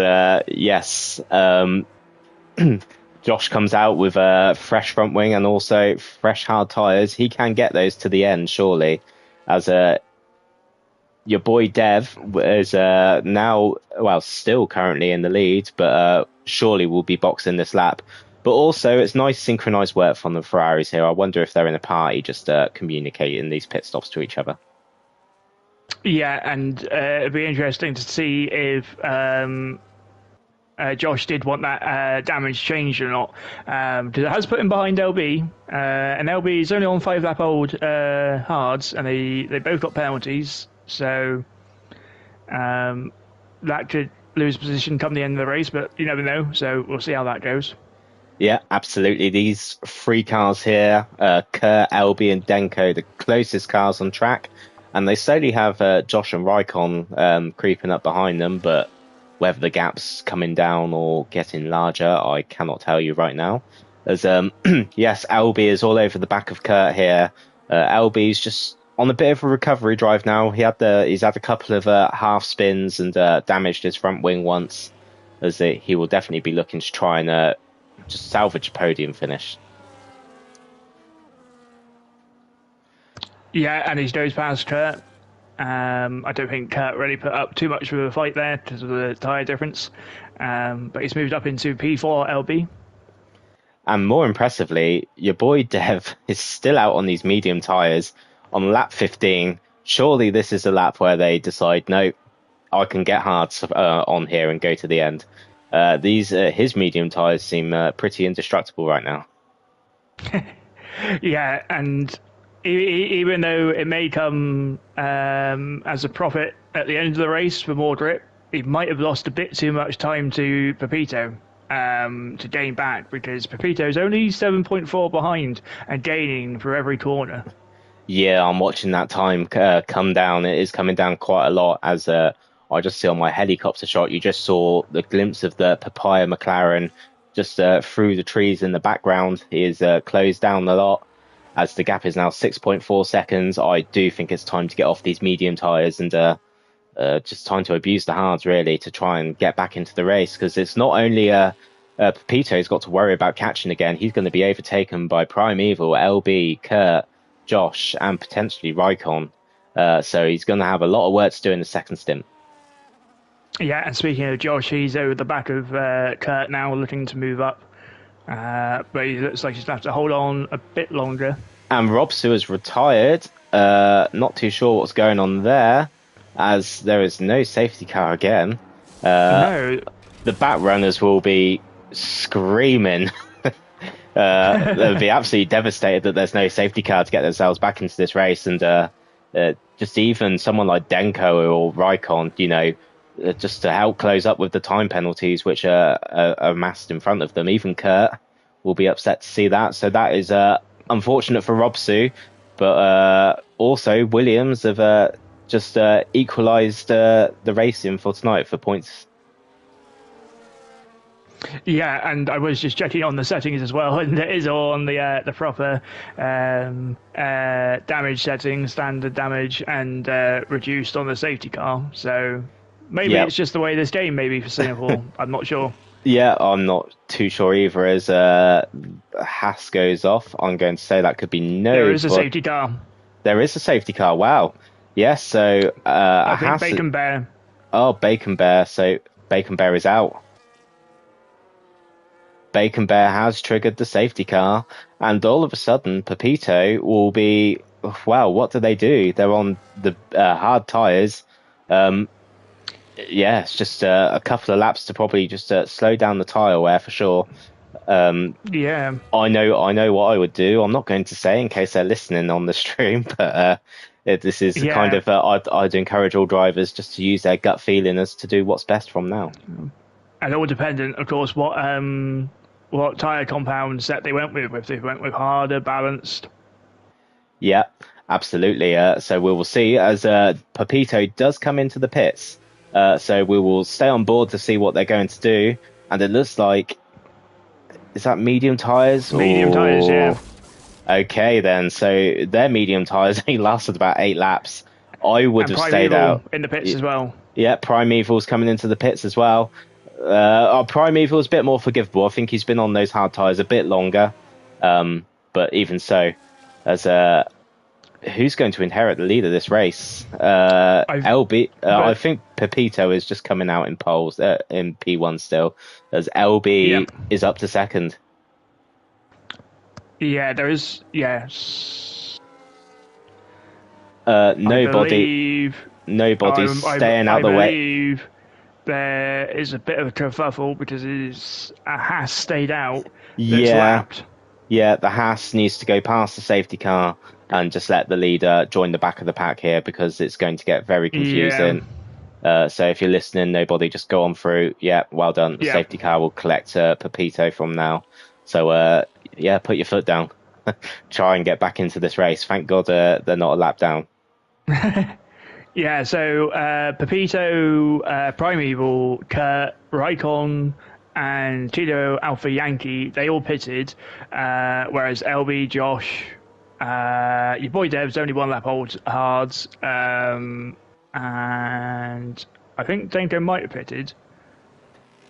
S1: Josh comes out with a fresh front wing and also fresh hard tyres. He can get those to the end, surely. As your boy Dev is now, well, still currently in the lead, but surely will be boxing this lap. But also, it's nice synchronised work from the Ferraris here. I wonder if they're in a party, just communicating these pit stops to each other.
S2: Yeah, and it'd be interesting to see if Josh did want that damage changed or not, because it has put him behind LB, and LB is only on 5-lap-old hards, and they both got penalties, so that could lose position come the end of the race, but you never know, so we'll see how that goes.
S1: Yeah, absolutely. These three cars here, Kurt, LB and Denko, the closest cars on track, and they slowly have Josh and Raikkonen creeping up behind them, but whether the gap's coming down or getting larger, I cannot tell you right now. As yes, LB is all over the back of Kurt here. LB's just on a bit of a recovery drive now. He's had a couple of half spins and damaged his front wing once, as he will definitely be looking to try and just salvage a podium finish.
S2: Yeah, and he's goes past Kurt. I don't think Kurt really put up too much of a fight there because of the tyre difference. But he's moved up into P4 LB.
S1: And more impressively, your boy Dev is still out on these medium tyres on lap 15. Surely this is a lap where they decide, no, I can get hards on here and go to the end. His medium tyres seem pretty indestructible right now.
S2: Yeah, and even though it may come as a profit at the end of the race for more grip, he might have lost a bit too much time to Pepito to gain back, because Pepito's only 7.4 behind and gaining for every corner.
S1: Yeah, I'm watching that time come down. It is coming down quite a lot, as I just see on my helicopter shot. You just saw the glimpse of the Papaya McLaren just through the trees in the background. He is closed down a lot, as the gap is now 6.4 seconds. I do think it's time to get off these medium tyres and just time to abuse the hards, really, to try and get back into the race, because it's not only Pepito's got to worry about catching again. He's going to be overtaken by Primeval, LB, Kurt, Josh, and potentially Raikkonen. So he's going to have a lot of work to do in the second stint.
S2: Yeah, and speaking of Josh, he's over the back of Kurt now, looking to move up. But he looks like he's going to have to hold on a bit longer. And
S1: Robsu has retired. Not too sure what's going on there, as there is no safety car again.
S2: No,
S1: the back runners will be screaming. They'll be absolutely devastated that there's no safety car to get themselves back into this race, and just even someone like Denko or Raikkonen, just to help close up with the time penalties which are amassed in front of them. Even Kurt will be upset to see that. So that is unfortunate for Robsu, but also Williams have just equalised the racing for tonight for points.
S2: Yeah, and I was just checking on the settings as well, and it is all on the proper damage settings, standard damage, and reduced on the safety car. So maybe it's just the way this game may be for Singapore. I'm not sure.
S1: Yeah, I'm not too sure either. As Haas goes off, I'm going to say that could be no.
S2: There is a safety car.
S1: There is a safety car. Wow. Yes. So
S2: I think Bacon Bear.
S1: Oh, Bacon Bear. So Bacon Bear is out. Bacon Bear has triggered the safety car, and all of a sudden, Pepito will be. Wow, what do they do? They're on the hard tyres. Yeah, it's just a couple of laps to probably just slow down the tyre wear for sure.
S2: Yeah,
S1: I know what I would do. I'm not going to say in case they're listening on the stream, but this is kind of I'd encourage all drivers just to use their gut feeling as to do what's best from now.
S2: And all dependent, of course, what tyre compounds that they went with. If they went with harder, balanced.
S1: Yeah, absolutely. So we will see as Pepito does come into the pits. So we will stay on board to see what they're going to do. And it looks like, is that medium tyres?
S2: Medium tyres, yeah.
S1: Okay, then. So their medium tyres only lasted about 8 laps. I would have stayed out.
S2: In the pits as well.
S1: Yeah, Primeval's coming into the pits as well. Primeval's a bit more forgivable. I think he's been on those hard tyres a bit longer. But even so, as who's going to inherit the lead of this race? LB. I think Pepito is just coming out in poles in P1 still, as LB is up to second.
S2: Yeah, there is. Yes.
S1: Nobody's staying out the way.
S2: There is a bit of a kerfuffle because a Haas stayed out.
S1: Lapped. Yeah, the Haas needs to go past the safety car and just let the leader join the back of the pack here because it's going to get very confusing. Yeah. So if you're listening, nobody, just go on through. Yeah, well done. The safety car will collect Pepito from now. So, put your foot down. Try and get back into this race. Thank God they're not a lap down.
S2: Yeah, so Pepito, Primeval, Kurt, Raikkonen, and Tito Alpha Yankee, they all pitted, whereas LB, Josh, your boy Dev's only 1 lap hards, and I think Denko might have pitted.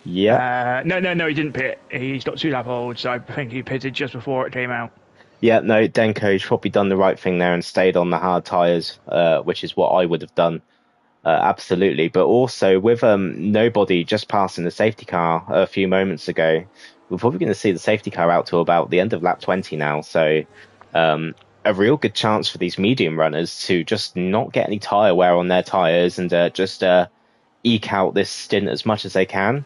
S1: Yeah.
S2: No, he didn't pit. He's got 2 lap holds, so I think he pitted just before it came out.
S1: Yeah, no, Denko's probably done the right thing there and stayed on the hard tyres, which is what I would have done. Absolutely. But also with nobody just passing the safety car a few moments ago, we're probably going to see the safety car out to about the end of lap 20 now. So a real good chance for these medium runners to just not get any tyre wear on their tyres and just eke out this stint as much as they can.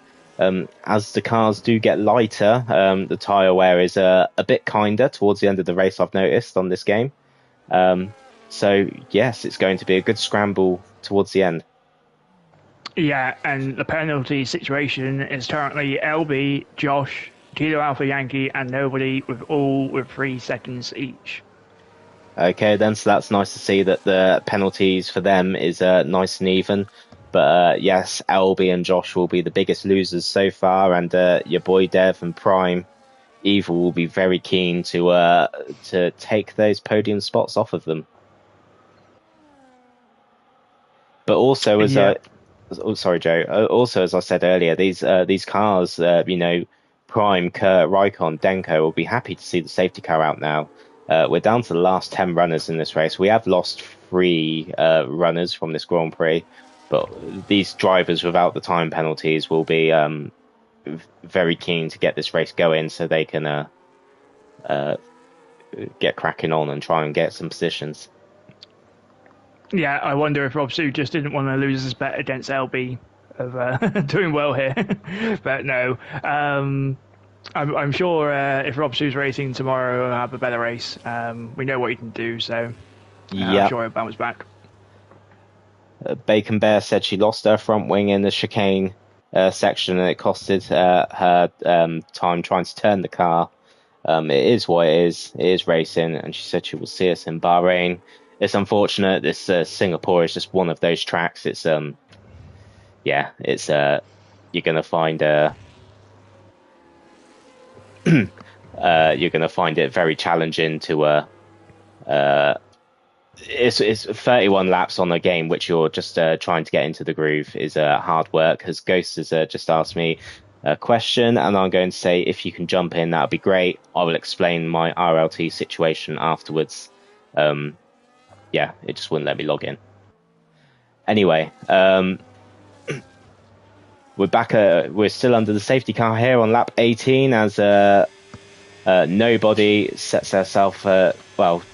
S1: As the cars do get lighter, the tyre wear is a bit kinder towards the end of the race, I've noticed on this game. So, yes, it's going to be a good scramble towards the end.
S2: Yeah, and the penalty situation is currently LB, Josh, Kilo Alpha Yankee, and nobody with 3 seconds each.
S1: Okay, then, so that's nice to see that the penalties for them is nice and even. But yes, LB and Josh will be the biggest losers so far, and your boy Dev and Prime Evil will be very keen to take those podium spots off of them. But also, sorry, Joe. Also, as I said earlier, these cars, Prime, Kurt, Raikkonen, Denko will be happy to see the safety car out now. We're down to the last 10 runners in this race. We have lost 3 runners from this Grand Prix. But these drivers without the time penalties will be very keen to get this race going so they can get cracking on and try and get some positions.
S2: Yeah, I wonder if Rob Sue just didn't want to lose his bet against LB of doing well here. But no, I'm sure if Rob Sue's racing tomorrow, he'll have a better race. We know what he can do, so I'm
S1: Yep.
S2: sure he'll bounce back.
S1: Bacon Bear said she lost her front wing in the chicane section, and it costed her time trying to turn the car. It is what it is. It is racing, and she said she will see us in Bahrain. It's unfortunate. This Singapore is just one of those tracks. It's it's you're gonna find you're gonna find it very challenging to it's 31 laps on a game which you're just trying to get into the groove is hard work. As Ghost has just asked me a question, and I'm going to say if you can jump in, that would be great. I will explain my RLT situation afterwards. It just wouldn't let me log in. Anyway, we're back. We're still under the safety car here on lap 18 as nobody sets herself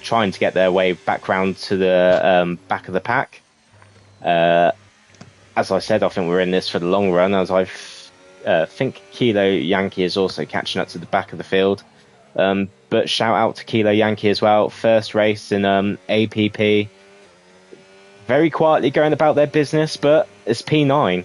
S1: trying to get their way back round to the back of the pack. As I said, I think we're in this for the long run, as I think Kilo Yankee is also catching up to the back of the field. But shout out to Kilo Yankee as well. First race in APP. Very quietly going about their business, but it's P9.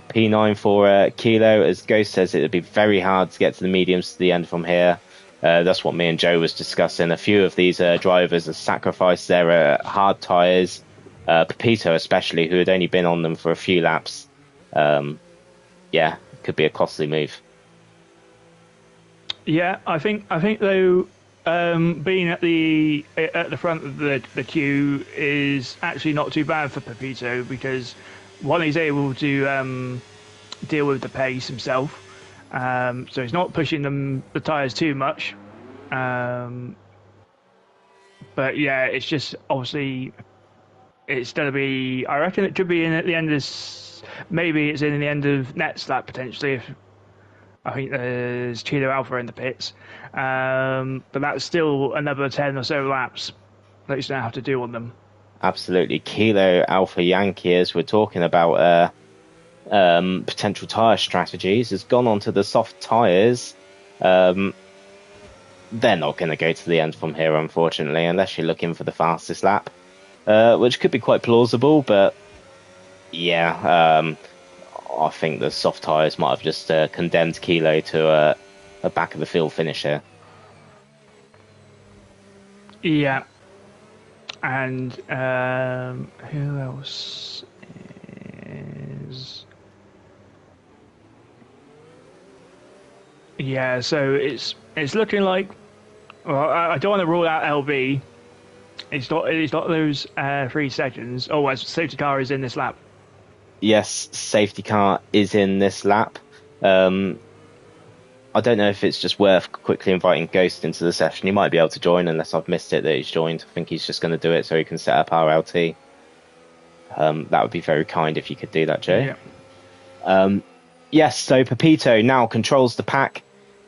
S1: P9 for Kilo. As Ghost says, it would be very hard to get to the mediums to the end from here. That's what me and Joe was discussing. A few of these drivers have sacrificed their hard tyres. Pepito especially, who had only been on them for a few laps. Could be a costly move.
S2: Yeah, I think though, being at the front of the queue is actually not too bad for Pepito, because one, he's able to deal with the pace himself, so he's not pushing the tyres too much. But yeah, it's just obviously it's going to be. I reckon it could be in at the end of maybe it's in the end of next lap potentially. If I think there's Cheeto Alpha in the pits, but that's still another 10 or so laps that he's going to have to do on them.
S1: Absolutely. Kilo Alpha Yankee, as we're talking about potential tyre strategies, has gone onto the soft tyres. They're not going to go to the end from here, unfortunately, unless you're looking for the fastest lap, which could be quite plausible, but I think the soft tyres might have just condemned Kilo to a back of the field finish here.
S2: Yeah. And who else is? Yeah, so it's looking like. Well, I don't want to rule out LB. It's not those 3 seconds. Oh, as safety car is in this lap.
S1: Yes, safety car is in this lap. I don't know if it's just worth quickly inviting Ghost into the session. He might be able to join, unless I've missed it that he's joined. I think he's just going to do it so he can set up RLT. That would be very kind if you could do that, Joe.
S2: Yeah.
S1: Yes, so Pepito now controls the pack.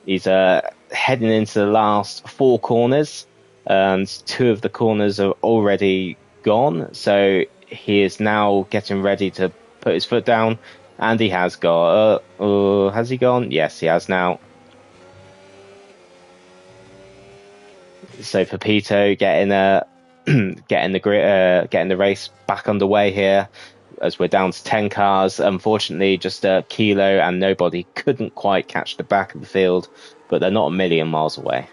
S1: He's heading into the last 4 corners, and 2 of the corners are already gone. So he is now getting ready to put his foot down, and he has got. Has he gone? Yes, he has now. So Pepito getting the race back underway here, as we're down to 10 cars. Unfortunately, just Kilo and nobody couldn't quite catch the back of the field, but they're not a million miles away.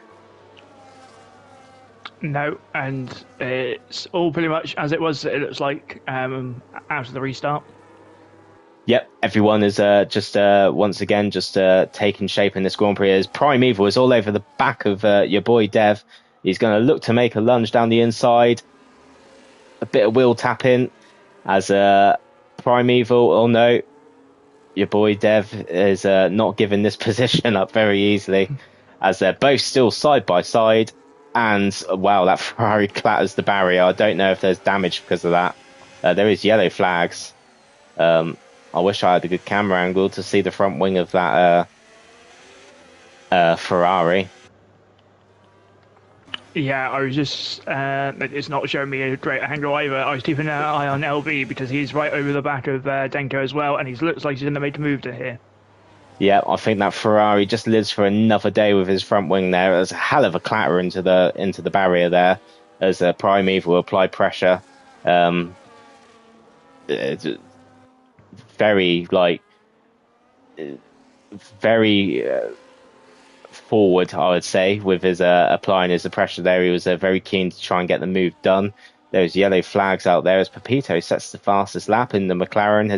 S2: No, and it's all pretty much as it was. It looks like after the restart.
S1: Yep, everyone is once again taking shape in this Grand Prix. As Primeval is all over the back of your boy Dev. He's going to look to make a lunge down the inside. A bit of wheel tapping as Primeval. Oh no, your boy Dev is not giving this position up very easily, as they're both still side by side. And wow, that Ferrari clatters the barrier. I don't know if there's damage because of that. There is yellow flags. I wish I had a good camera angle to see the front wing of that Ferrari.
S2: Yeah, I was just, it's not showing me a great angle either. I was keeping an eye on LB because he's right over the back of Denko as well, and he looks like he's going to make a move to here.
S1: Yeah, I think that Ferrari just lives for another day with his front wing there. There's a hell of a clatter into the barrier there as Primeval apply pressure. It's very very forward, I would say, with his applying his pressure there. He was very keen to try and get the move done. There's yellow flags out there as Pepito sets the fastest lap in the McLaren,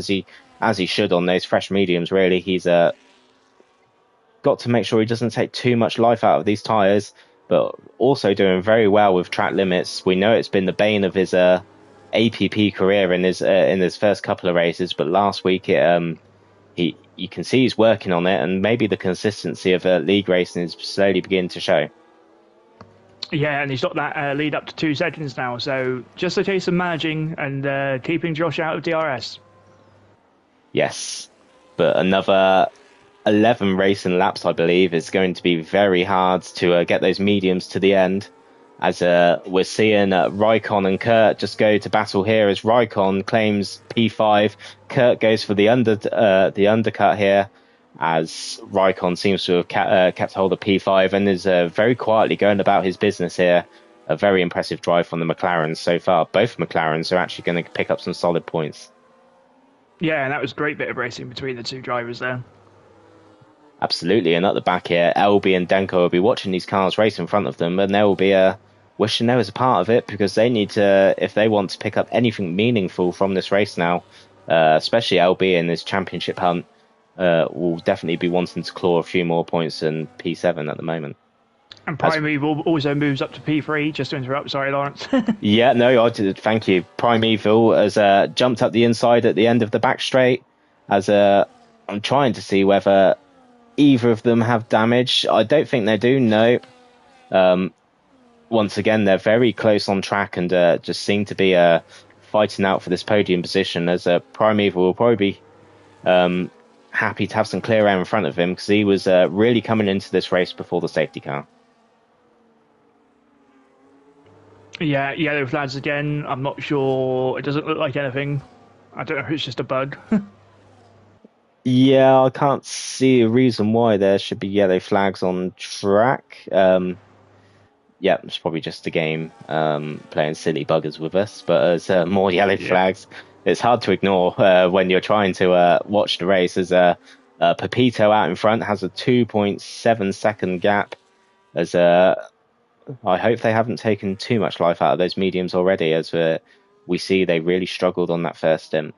S1: as he should on those fresh mediums. Really, he's got to make sure he doesn't take too much life out of these tyres, but also doing very well with track limits. We know it's been the bane of his APP career in his first couple of races, but last week you can see he's working on it, and maybe the consistency of league racing is slowly beginning to show.
S2: Yeah, and he's got that lead up to 2 seconds now, so just a case of managing and keeping Josh out of DRS.
S1: Yes, but another 11 racing laps, I believe, is going to be very hard to get those mediums to the end, as we're seeing Raikkonen and Kurt just go to battle here as Raikkonen claims P5. Kurt goes for the undercut here, as Raikkonen seems to have kept hold of P5 and is very quietly going about his business here. A very impressive drive from the McLarens so far. Both McLarens are actually going to pick up some solid points.
S2: Yeah, and that was a great bit of racing between the two drivers there.
S1: Absolutely, and at the back here, LB and Denko will be watching these cars race in front of them, and they will be wishing they was a part of it, because they need to, if they want to pick up anything meaningful from this race now, especially LB in this championship hunt, will definitely be wanting to claw a few more points than P7 at the moment.
S2: And Primeval also moves up to P3, just to interrupt, sorry Lawrence.
S1: Yeah, no, I did, thank you. Primeval has jumped up the inside at the end of the back straight, as I'm trying to see whether either of them have damage. I don't think they do, no. Once again, they're very close on track and just seem to be fighting out for this podium position, as Primeval will probably be happy to have some clear air in front of him, because he was really coming into this race before the safety car.
S2: Yeah, yellow flags again. I'm not sure. It doesn't look like anything. I don't know if it's just a bug.
S1: Yeah, I can't see a reason why there should be yellow flags on track. Yeah, it's probably just a game playing silly buggers with us, but as more yellow flags, it's hard to ignore when you're trying to watch the race. As Pepito out in front has a 2.7 second gap, as I hope they haven't taken too much life out of those mediums already, as we see they really struggled on that first stint.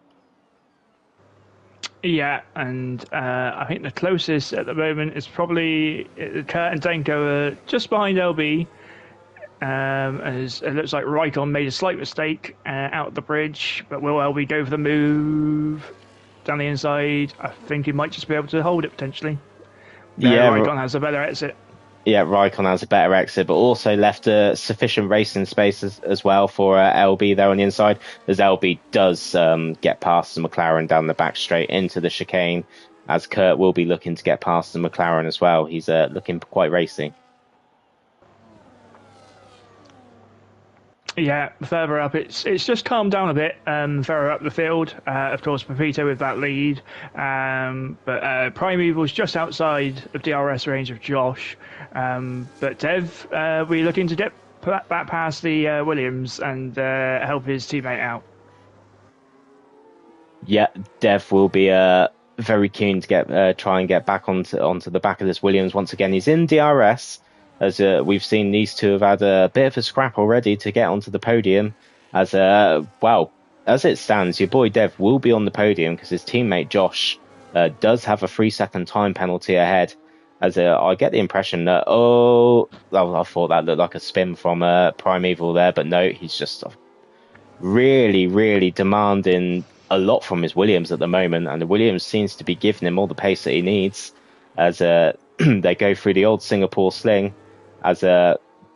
S2: Yeah, and I think the closest at the moment is probably Kurt and Denko are just behind LB. As it looks like Raikkonen made a slight mistake out the bridge, but will LB go for the move down the inside? I think he might just be able to hold it potentially. Yeah, Raikkonen has a better exit. Yeah,
S1: Raikkonen has a better exit, but also left sufficient racing space as well for LB there on the inside, as LB does get past the McLaren down the back straight into the chicane, as Kurt will be looking to get past the McLaren as well. He's looking quite racy.
S2: Yeah, further up, it's just calmed down a bit. Further up the field, of course, Pepito with that lead, but Primeval's just outside of DRS range of Josh. But Dev, we're looking to get back past the Williams and help his teammate out.
S1: Yeah, Dev will be very keen to try and get back onto the back of this Williams once again. He's in DRS. As we've seen, these two have had a bit of a scrap already to get onto the podium. As as it stands, your boy Dev will be on the podium because his teammate Josh does have a 3-second time penalty ahead. As I get the impression that I thought that looked like a spin from Primeval there, but no, he's just really, really demanding a lot from his Williams at the moment, and the Williams seems to be giving him all the pace that he needs as they go through the old Singapore sling. As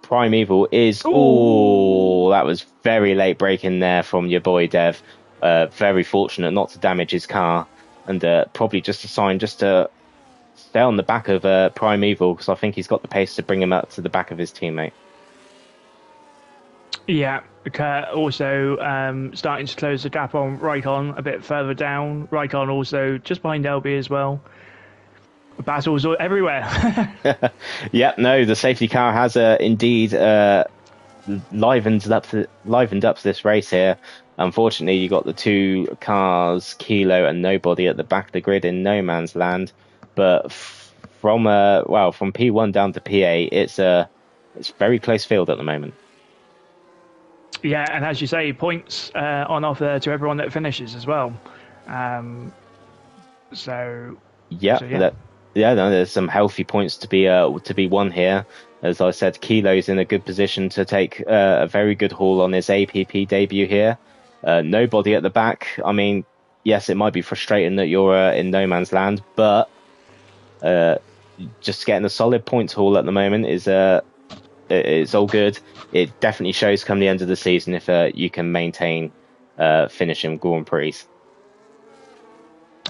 S1: Primeval is... Oh, that was very late braking there from your boy Dev. Very fortunate not to damage his car, and probably just a sign just to stay on the back of Primeval, because I think he's got the pace to bring him up to the back of his teammate.
S2: Yeah, Kurt also starting to close the gap on Raikon a bit further down. Raikon also just behind LB as well. Battles everywhere.
S1: Yep, no, the safety car has indeed livened up this race here. Unfortunately, you got the two cars, Kilo and Nobody, at the back of the grid in no man's land. But from P1 down to P8, it's very close field at the moment.
S2: Yeah, and as you say, points on offer to everyone that finishes as well. Um, so,
S1: Yeah,
S2: so yeah.
S1: no, there's some healthy points to be won here. As I said, Kilo's in a good position to take a very good haul on his APP debut here. Nobody at the back. I mean, yes, it might be frustrating that you're in no man's land, but just getting a solid points haul at the moment is it's all good. It definitely shows come the end of the season if you can maintain finishing Grand Prix.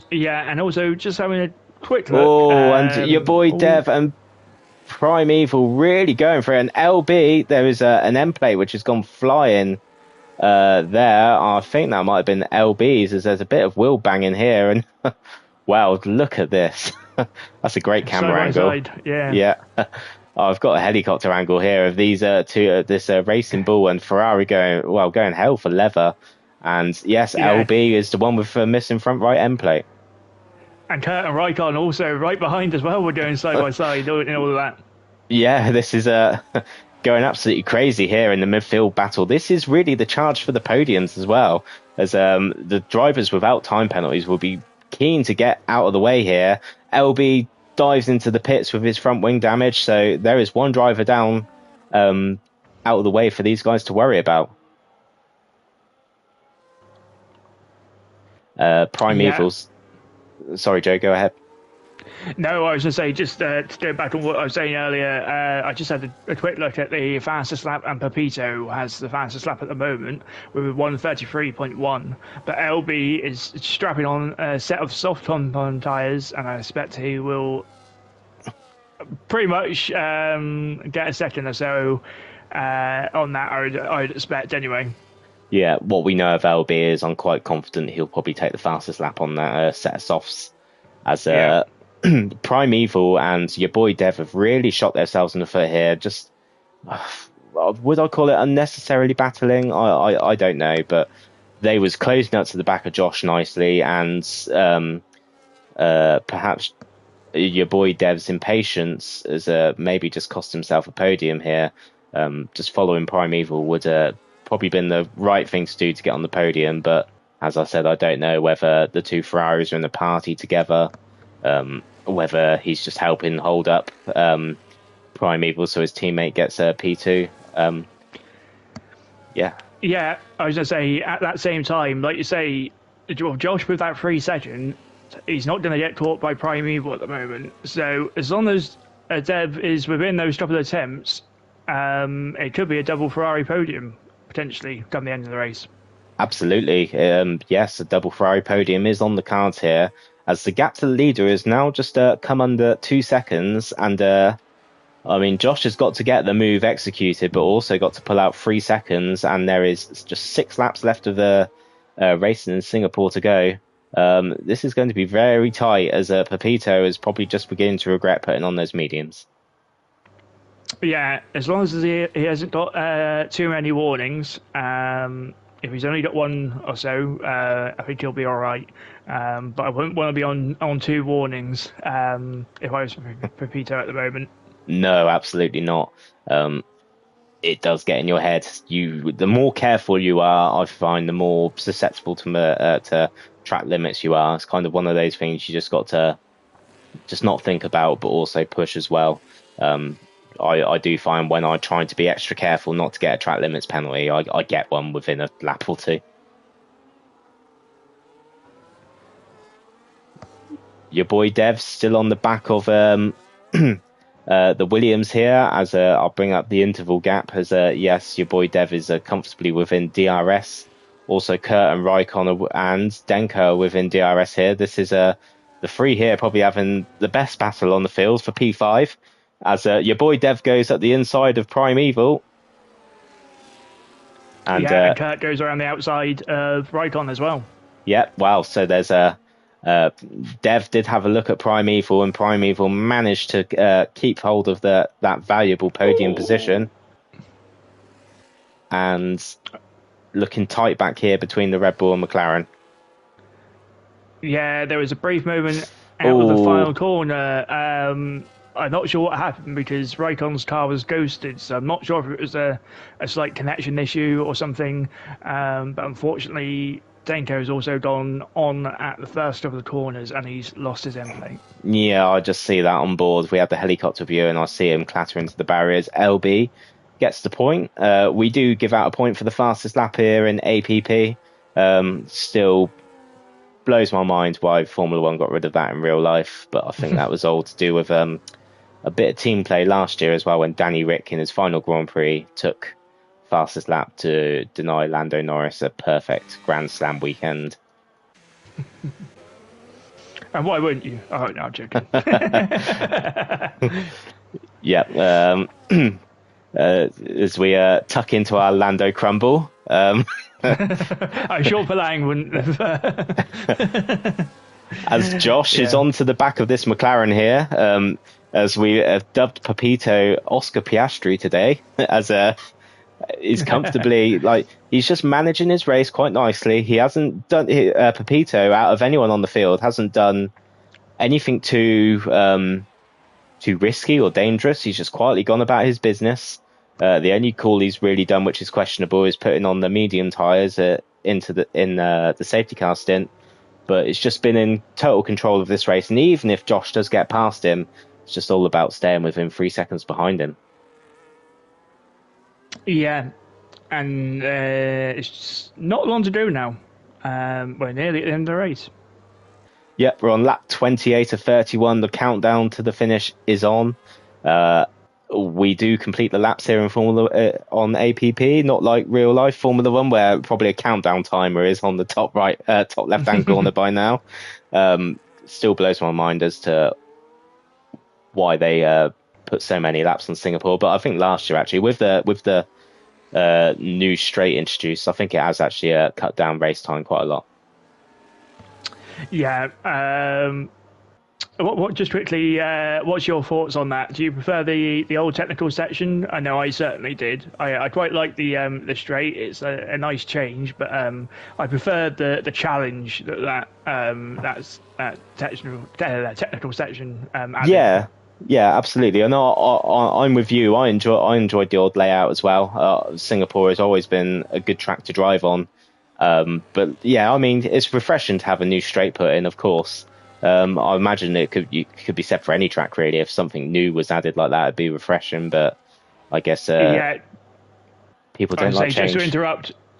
S2: Yeah, and also just having a quick look.
S1: Oh, and your boy Dev and Primeval really going for it. An LB, there is an M plate which has gone flying there. I think that might have been LB's, as there's a bit of wheel banging here. And wow, look at this. That's a great camera angle.
S2: Side, yeah.
S1: Yeah. I've got a helicopter angle here of these two, this Racing Bull and Ferrari going hell for leather. And yes, yeah. LB is the one with missing front right end plate.
S2: And Kurt and Raikon also right behind as well. We're going side by side and all of that.
S1: Yeah, this is going absolutely crazy here in the midfield battle. This is really the charge for the podiums as well, as the drivers without time penalties will be keen to get out of the way here. LB dives into the pits with his front wing damage, so there is one driver down out of the way for these guys to worry about. Primeval's... Yeah. Sorry, Joe, go ahead.
S2: No, I was going to say, just to go back on what I was saying earlier, I just had a quick look at the fastest lap, and Pepito has the fastest lap at the moment with 1:33.1. But LB is strapping on a set of soft pom-pom tyres, and I expect he will pretty much get a second or so on that, I'd expect anyway.
S1: Yeah, what we know of LB is I'm quite confident he'll probably take the fastest lap on that set of softs. As Primeval and your boy Dev have really shot themselves in the foot here. Just would I call it unnecessarily battling? I don't know, but they was closing up to the back of Josh nicely, and perhaps your boy Dev's impatience has maybe just cost himself a podium here. Just following Primeval would probably been the right thing to do to get on the podium, but as I said, I don't know whether the two Ferraris are in the party together, whether he's just helping hold up Primeval so his teammate gets a P2. Yeah.
S2: Yeah, I was going to say, at that same time, like you say, Josh with that 3 second, he's not going to get caught by Primeval at the moment. So as long as Dev is within those couple of attempts, it could be a double Ferrari podium, potentially, come the end of the race.
S1: Absolutely. Yes, a double Ferrari podium is on the cards here, as the gap to the leader is now just come under 2 seconds. And I mean, Josh has got to get the move executed, but also got to pull out 3 seconds. And there is just 6 laps left of the racing in Singapore to go. This is going to be very tight, as Pepito is probably just beginning to regret putting on those mediums.
S2: Yeah, as long as he hasn't got too many warnings. If he's only got one or so, I think he'll be all right. But I wouldn't want to be on 2 warnings if I was Pepito at the moment.
S1: No, absolutely not. It does get in your head. The more careful you are, I find, the more susceptible to track limits you are. It's kind of one of those things you just got to just not think about, but also push as well. I do find when I try to be extra careful not to get a track limits penalty, I get one within a lap or 2. Your boy Dev's still on the back of the Williams here, as I'll bring up the interval gap, as yes, your boy Dev is comfortably within DRS. Also Kurt and Raikkonen and Denko are within DRS here. This is the 3 here probably having the best battle on the field for P5. As your boy Dev goes at the inside of Primeval. And
S2: and Kurt goes around the outside of Raikkonen as well.
S1: yeah, wow. So there's a Dev did have a look at Primeval, and Primeval managed to keep hold of that valuable podium position. And looking tight back here between the Red Bull and McLaren.
S2: Yeah, there was a brief moment out of the final corner. I'm not sure what happened because Raikkonen's car was ghosted, so I'm not sure if it was a slight connection issue or something. But unfortunately, Denko's also gone on at the first of the corners and he's lost his end plate.
S1: Yeah, I just see that on board. We had the helicopter view and I see him clatter into the barriers. LB gets the point. We do give out a point for the fastest lap here in APP. Still blows my mind why Formula One got rid of that in real life, but I think that was all to do with a bit of team play last year as well, when Danny Rick in his final Grand Prix took fastest lap to deny Lando Norris a perfect Grand Slam weekend.
S2: And why wouldn't you? Oh, no, I'm joking. Yeah.
S1: As we tuck into our Lando crumble.
S2: I'm sure Palang wouldn't have.
S1: As Josh is onto the back of this McLaren here, as we have dubbed Pepito Oscar Piastri today, as he's comfortably, like, he's just managing his race quite nicely. He hasn't done, Pepito, out of anyone on the field, hasn't done anything too risky or dangerous. He's just quietly gone about his business. The only call he's really done, which is questionable, is putting on the medium tyres in the safety car stint. But it's just been in total control of this race. And even if Josh does get past him, it's just all about staying within 3 seconds behind him.
S2: Yeah, and it's just not long to do now. We're nearly at the end of the race.
S1: Yep, we're on lap 28 of 31. The countdown to the finish is on. We do complete the laps here in Formula on APP, not like real life Formula One, where probably a countdown timer is on the top left hand corner by now. Still blows my mind as to why they put so many laps on Singapore. But I think last year, actually, with the new straight introduced, I think it has actually cut down race time quite a lot.
S2: Yeah. What just quickly, what's your thoughts on that? Do you prefer the old technical section? I know I certainly did. I quite like the straight. It's a nice change, but I prefer the challenge that technical section added.
S1: Yeah, absolutely. And I'm with you. I enjoyed the old layout as well. Singapore has always been a good track to drive on. But yeah, I mean, it's refreshing to have a new straight put in, of course. I imagine it could be said for any track, really. If something new was added like that, it'd be refreshing. But I guess people don't like change.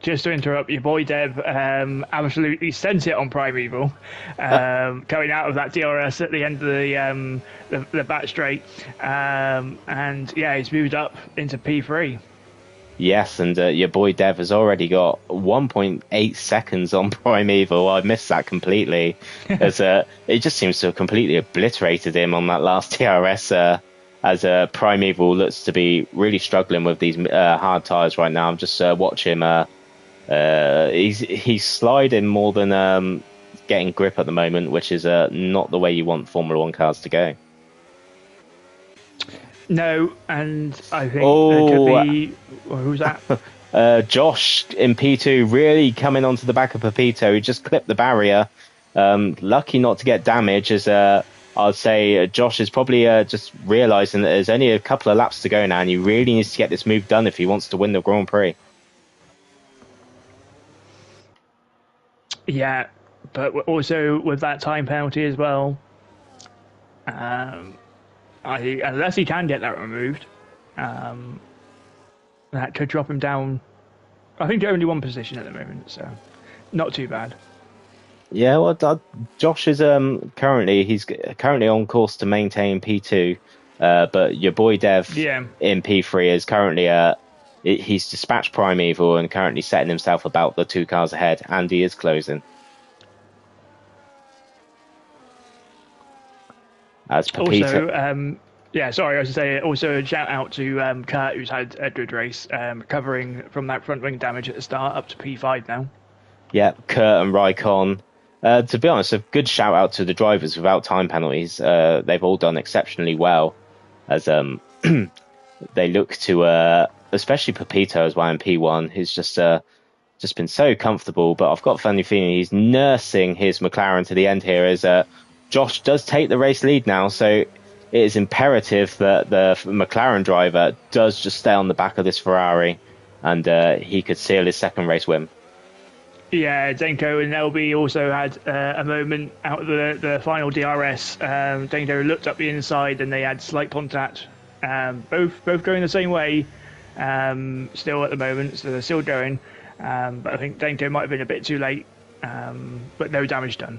S2: Just to interrupt, your boy Dev absolutely sent it on Primeval, going out of that DRS at the end of the back straight, and yeah, he's moved up into P3.
S1: Yes, and your boy Dev has already got 1.8 seconds on Primeval. I missed that completely. As it just seems to have completely obliterated him on that last TRS. As Primeval looks to be really struggling with these hard tyres right now. I'm just watching him. He's sliding more than getting grip at the moment, which is not the way you want Formula One cars to go.
S2: No, and I think there could be... who's that?
S1: Josh in P2 really coming onto the back of Pepito. He just clipped the barrier. Lucky not to get damage, as I'd say Josh is probably just realising that there's only a couple of laps to go now and he really needs to get this move done if he wants to win the Grand Prix.
S2: Yeah, but also with that time penalty as well, unless he can get that removed, that could drop him down, I think, to only one position at the moment, so not too bad.
S1: Yeah, well, Josh is currently on course to maintain P2, but your boy Dev in P3 is currently he's dispatched Primeval and currently setting himself about the 2 cars ahead, and he is closing. As Pepito...
S2: Also, Yeah, sorry, I was to say also a shout out to Kurt, who's had a good race, recovering from that front wing damage at the start, up to P5 now.
S1: Yeah, Kurt and Raikkonen. To be honest, a good shout out to the drivers without time penalties. They've all done exceptionally well, as they look to, especially Pepito as well in P1, who's just been so comfortable. But I've got a funny feeling he's nursing his McLaren to the end here, as Josh does take the race lead now. So it is imperative that the McLaren driver does just stay on the back of this Ferrari, and he could seal his second race win.
S2: Yeah, Denko and LB also had a moment out of the final DRS. Denko looked up the inside and they had slight contact. Both going the same way still at the moment, so they're still going. But I think Denko might have been a bit too late, but no damage done.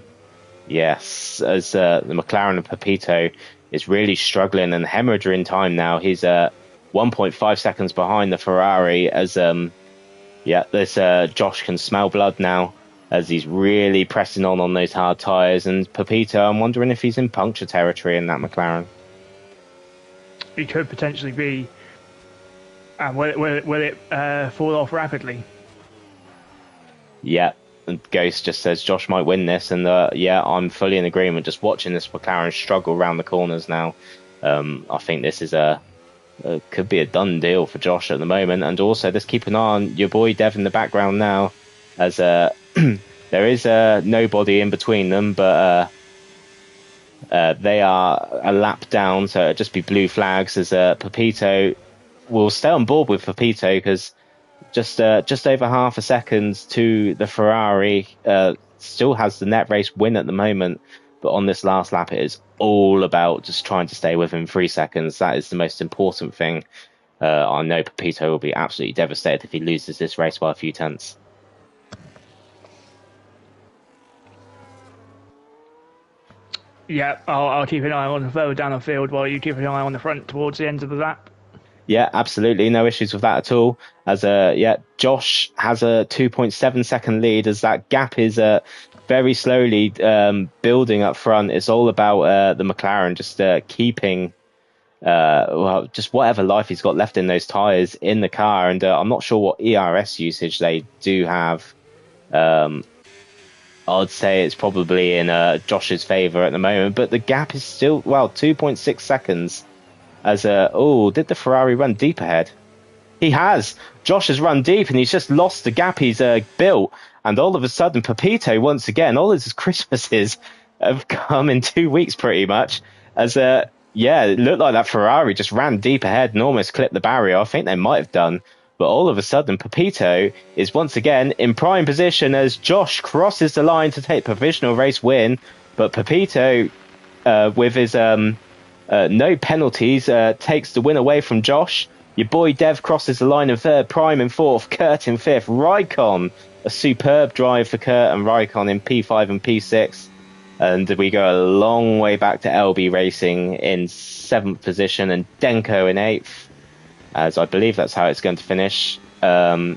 S1: Yes, as the McLaren of Pepito is really struggling, and Hemorrhage are in time now. He's 1.5 seconds behind the Ferrari, as this Josh can smell blood now, as he's really pressing on those hard tyres. And Pepito, I'm wondering if he's in puncture territory in that McLaren.
S2: He could potentially be. Will it fall off rapidly?
S1: Yeah, and Ghost just says Josh might win this, and I'm fully in agreement. Just watching this McLaren struggle around the corners now, I think this is could be a done deal for Josh at the moment. And also, just keep an eye on your boy Dev in the background now, as there is nobody in between them, but they are a lap down, so it'll just be blue flags, as Pepito will stay on board with Pepito, because just over half a second to the Ferrari, still has the net race win at the moment. But on this last lap, it is all about just trying to stay within 3 seconds. That is the most important thing. I know Pepito will be absolutely devastated if he loses this race by a few tenths.
S2: Yeah, I'll keep an eye on further down the field while you keep an eye on the front towards the end of the lap.
S1: Yeah, absolutely. No issues with that at all. As Josh has a 2.7 second lead, as that gap is very slowly building up front. It's all about the McLaren just keeping just whatever life he's got left in those tyres in the car. And I'm not sure what ERS usage they do have. I'd say it's probably in Josh's favour at the moment, but the gap is still 2.6 seconds. As did the Ferrari run deep ahead? He has. Josh has run deep, and he's just lost the gap he's built. And all of a sudden, Pepito, once again, all his Christmases have come in 2 weeks, pretty much. As it looked like that Ferrari just ran deep ahead and almost clipped the barrier. I think they might have done. But all of a sudden, Pepito is once again in prime position as Josh crosses the line to take provisional race win. But Pepito, with his no penalties, takes the win away from Josh. Your boy Dev crosses the line in third, Prime in fourth, Kurt in fifth, Raikkonen, a superb drive for Kurt and Raikkonen in P5 and P6. And we go a long way back to LB Racing in seventh position, and Denko in eighth, as I believe that's how it's going to finish. That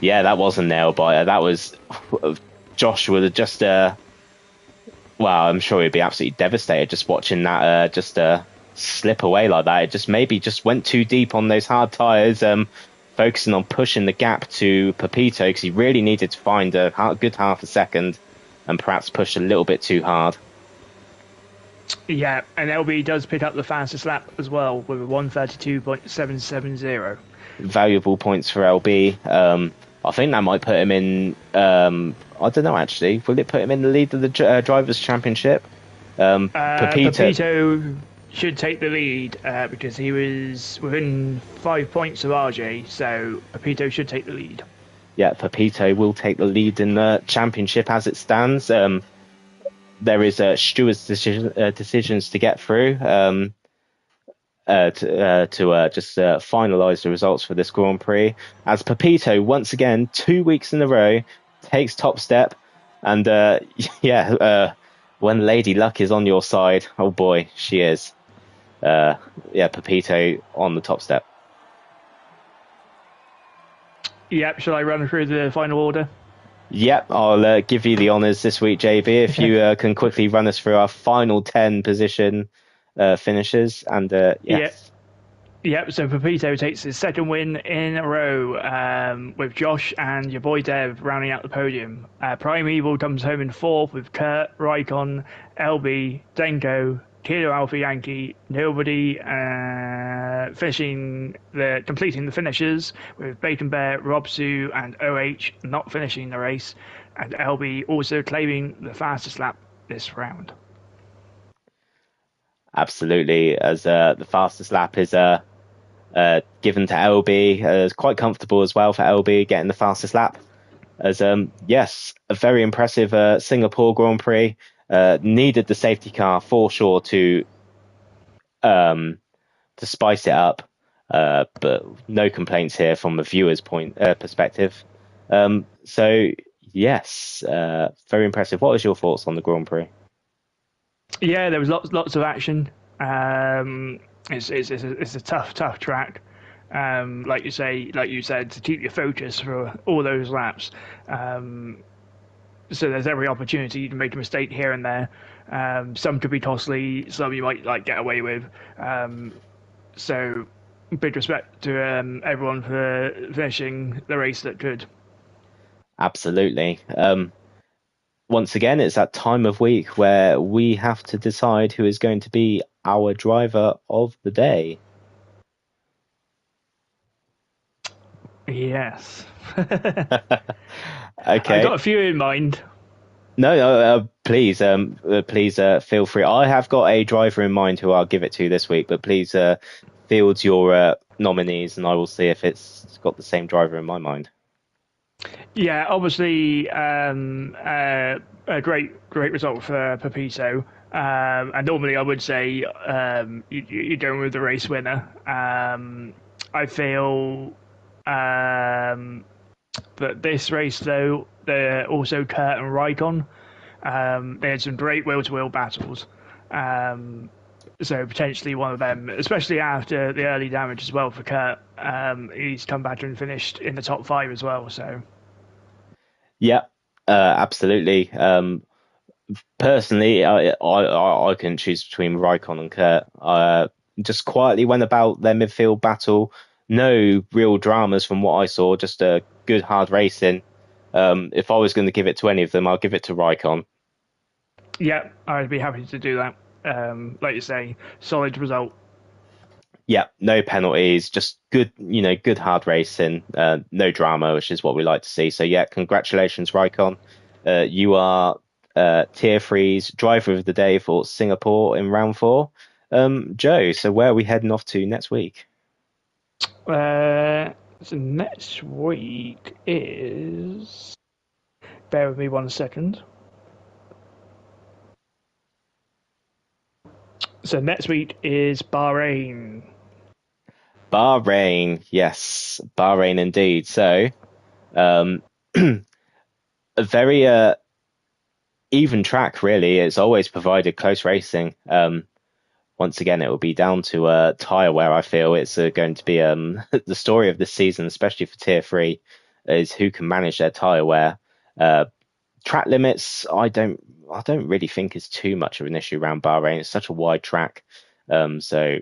S1: was a nail biter. That was Josh would have just I'm sure he'd be absolutely devastated just watching that slip away like that. It just went too deep on those hard tyres, focusing on pushing the gap to Pepito, because he really needed to find a good half a second and perhaps push a little bit too hard.
S2: Yeah, and LB does pick up the fastest lap as well with a 1:32.770.
S1: Valuable points for LB. I think that might put him in. I don't know, actually. Will it put him in the lead of the Drivers' Championship?
S2: Pepito should take the lead because he was within 5 points of RJ, so Pepito should take the lead.
S1: Yeah, Pepito will take the lead in the championship as it stands. There is stewards' decisions to get through to finalise the results for this Grand Prix, as Pepito once again 2 weeks in a row takes top step. And when Lady Luck is on your side, oh boy, she is. Pepito on the top step.
S2: Yep, shall I run through the final order?
S1: Yep, I'll give you the honours this week, JB, if you can quickly run us through our final 10 position finishes. And
S2: Yeah.
S1: yes,
S2: Yep, so Pepito takes his second win in a row, with Josh and your boy Dev rounding out the podium. Primeval comes home in fourth with Kurt, Raikon, LB, Denko, Kilo Alpha Yankee, nobody completing the finishes, with Bacon Bear, Robsu, and OH not finishing the race, and LB also claiming the fastest lap this round.
S1: absolutely. As the fastest lap is given to LB, it's quite comfortable as well for LB getting the fastest lap. As yes, a very impressive Singapore Grand Prix. Needed the safety car for sure um, to spice it up, but no complaints here from the viewer's point perspective. So yes, very impressive. What was your thoughts on the Grand Prix?
S2: Yeah, there was lots of action. It's a tough track. Like you said, to keep your focus for all those laps. So there's every opportunity to make a mistake here and there. Some could be costly, some you might like get away with. So big respect to everyone for finishing the race that could.
S1: Absolutely. Once again, it's that time of week where we have to decide who is going to be our driver of the day.
S2: Yes. I
S1: Okay.
S2: got a few in mind.
S1: No, no, please feel free. I have got a driver in mind who I'll give it to this week, but please field your nominees, and I will see if it's got the same driver in my mind.
S2: Yeah, obviously, a great result for Pepito. And normally I would say you're going with the race winner. I feel that this race, though, they're also Kurt and Raikon. They had some great wheel-to-wheel battles. So potentially one of them, especially after the early damage as well for Kurt. He's come back and finished in the top five as well. So.
S1: Yeah, absolutely. Personally, I couldn't choose between Raikkonen and Kurt. Just quietly went about their midfield battle. No real dramas from what I saw. Just a good hard racing. If I was going to give it to any of them, I'll give it to Raikkonen.
S2: Yeah, I'd be happy to do that. Like you say, solid result.
S1: Yeah, no penalties, just good, good hard racing, no drama, which is what we like to see. So yeah, congratulations, Raikkonen. You are tier three's driver of the day for Singapore in round four. Joe, so where are we heading off to next week?
S2: So next week is. Bear with me 1 second. So next week is Bahrain.
S1: Bahrain, yes, Bahrain indeed. So, um, a very even track, really. It's always provided close racing. Once again, it will be down to tyre wear. I feel it's going to be the story of this season, especially for Tier 3, is who can manage their tyre wear. Track limits, I don't really think is too much of an issue around Bahrain. It's such a wide track, so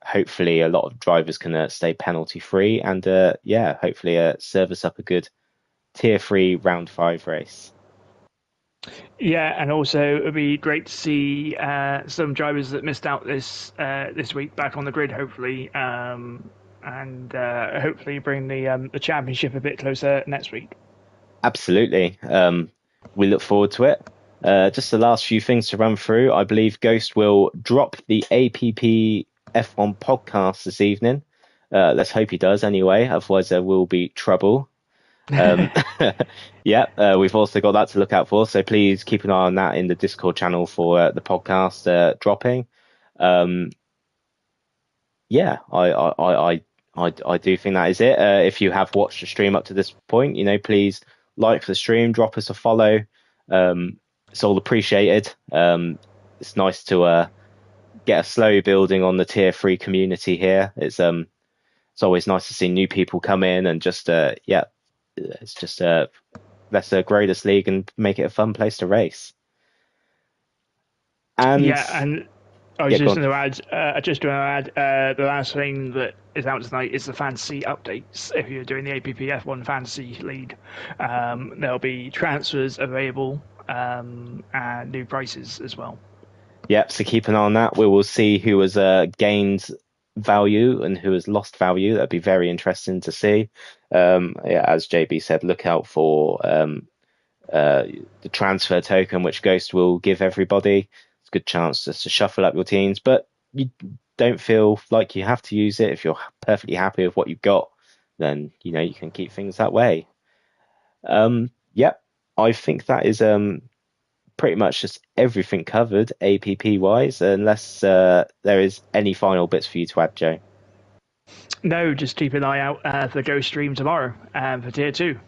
S1: hopefully a lot of drivers can stay penalty free, and yeah, hopefully serve us up a good Tier 3 round 5 race.
S2: Yeah, and also it'd be great to see some drivers that missed out this week back on the grid, hopefully, and hopefully bring the championship a bit closer next week.
S1: Absolutely. We look forward to it. Just the last few things to run through. I believe Ghost will drop the APPF1 podcast this evening. Let's hope he does anyway, otherwise there will be trouble. Um, yeah, we've also got that to look out for, so please keep an eye on that in the Discord channel for the podcast dropping. Um, yeah, I do think that is it. If you have watched the stream up to this point, please like the stream, drop us a follow. It's all appreciated. It's nice to get a slow building on the tier 3 community here. It's always nice to see new people come in and just yeah, it's just let's grow this league and make it a fun place to race. And
S2: Yeah, and I was
S1: Yeah, go
S2: just
S1: on.
S2: going to add, the last thing that is out tonight is the fantasy updates. If you're doing the APPF1 fantasy league, there'll be transfers available and new prices as well.
S1: Yep, so keep an eye on that. We will see who has gained value and who has lost value. That'd be very interesting to see. Yeah, as JB said, look out for the transfer token, which Ghost will give everybody. It's a good chance just to shuffle up your teams, but you don't feel like you have to use it. If you're perfectly happy with what you've got, then you can keep things that way. Yep, I think that is pretty much just everything covered APP wise, unless there is any final bits for you to add, Joe.
S2: No, just keep an eye out for Ghost Stream tomorrow for Tier 2.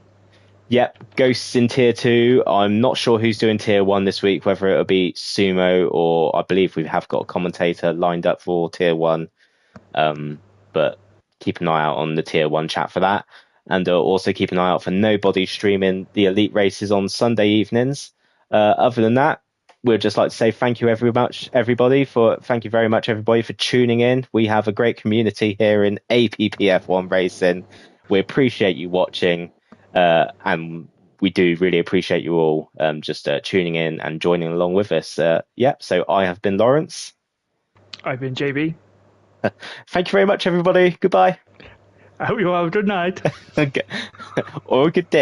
S1: Yep, Ghosts in tier two. I'm not sure who's doing tier one this week, whether it'll be Sumo or I believe we have got a commentator lined up for tier one. But keep an eye out on the tier one chat for that. And also keep an eye out for Nobody streaming the elite races on Sunday evenings. Other than that, we'd just like to say thank you thank you very much everybody for tuning in. We have a great community here in APPF1 Racing. We appreciate you watching, and we do really appreciate you all just tuning in and joining along with us. So I have been Lawrence.
S2: I've been JB.
S1: Thank you very much, everybody. Goodbye.
S2: I hope you all have a good night.
S1: Or a good day.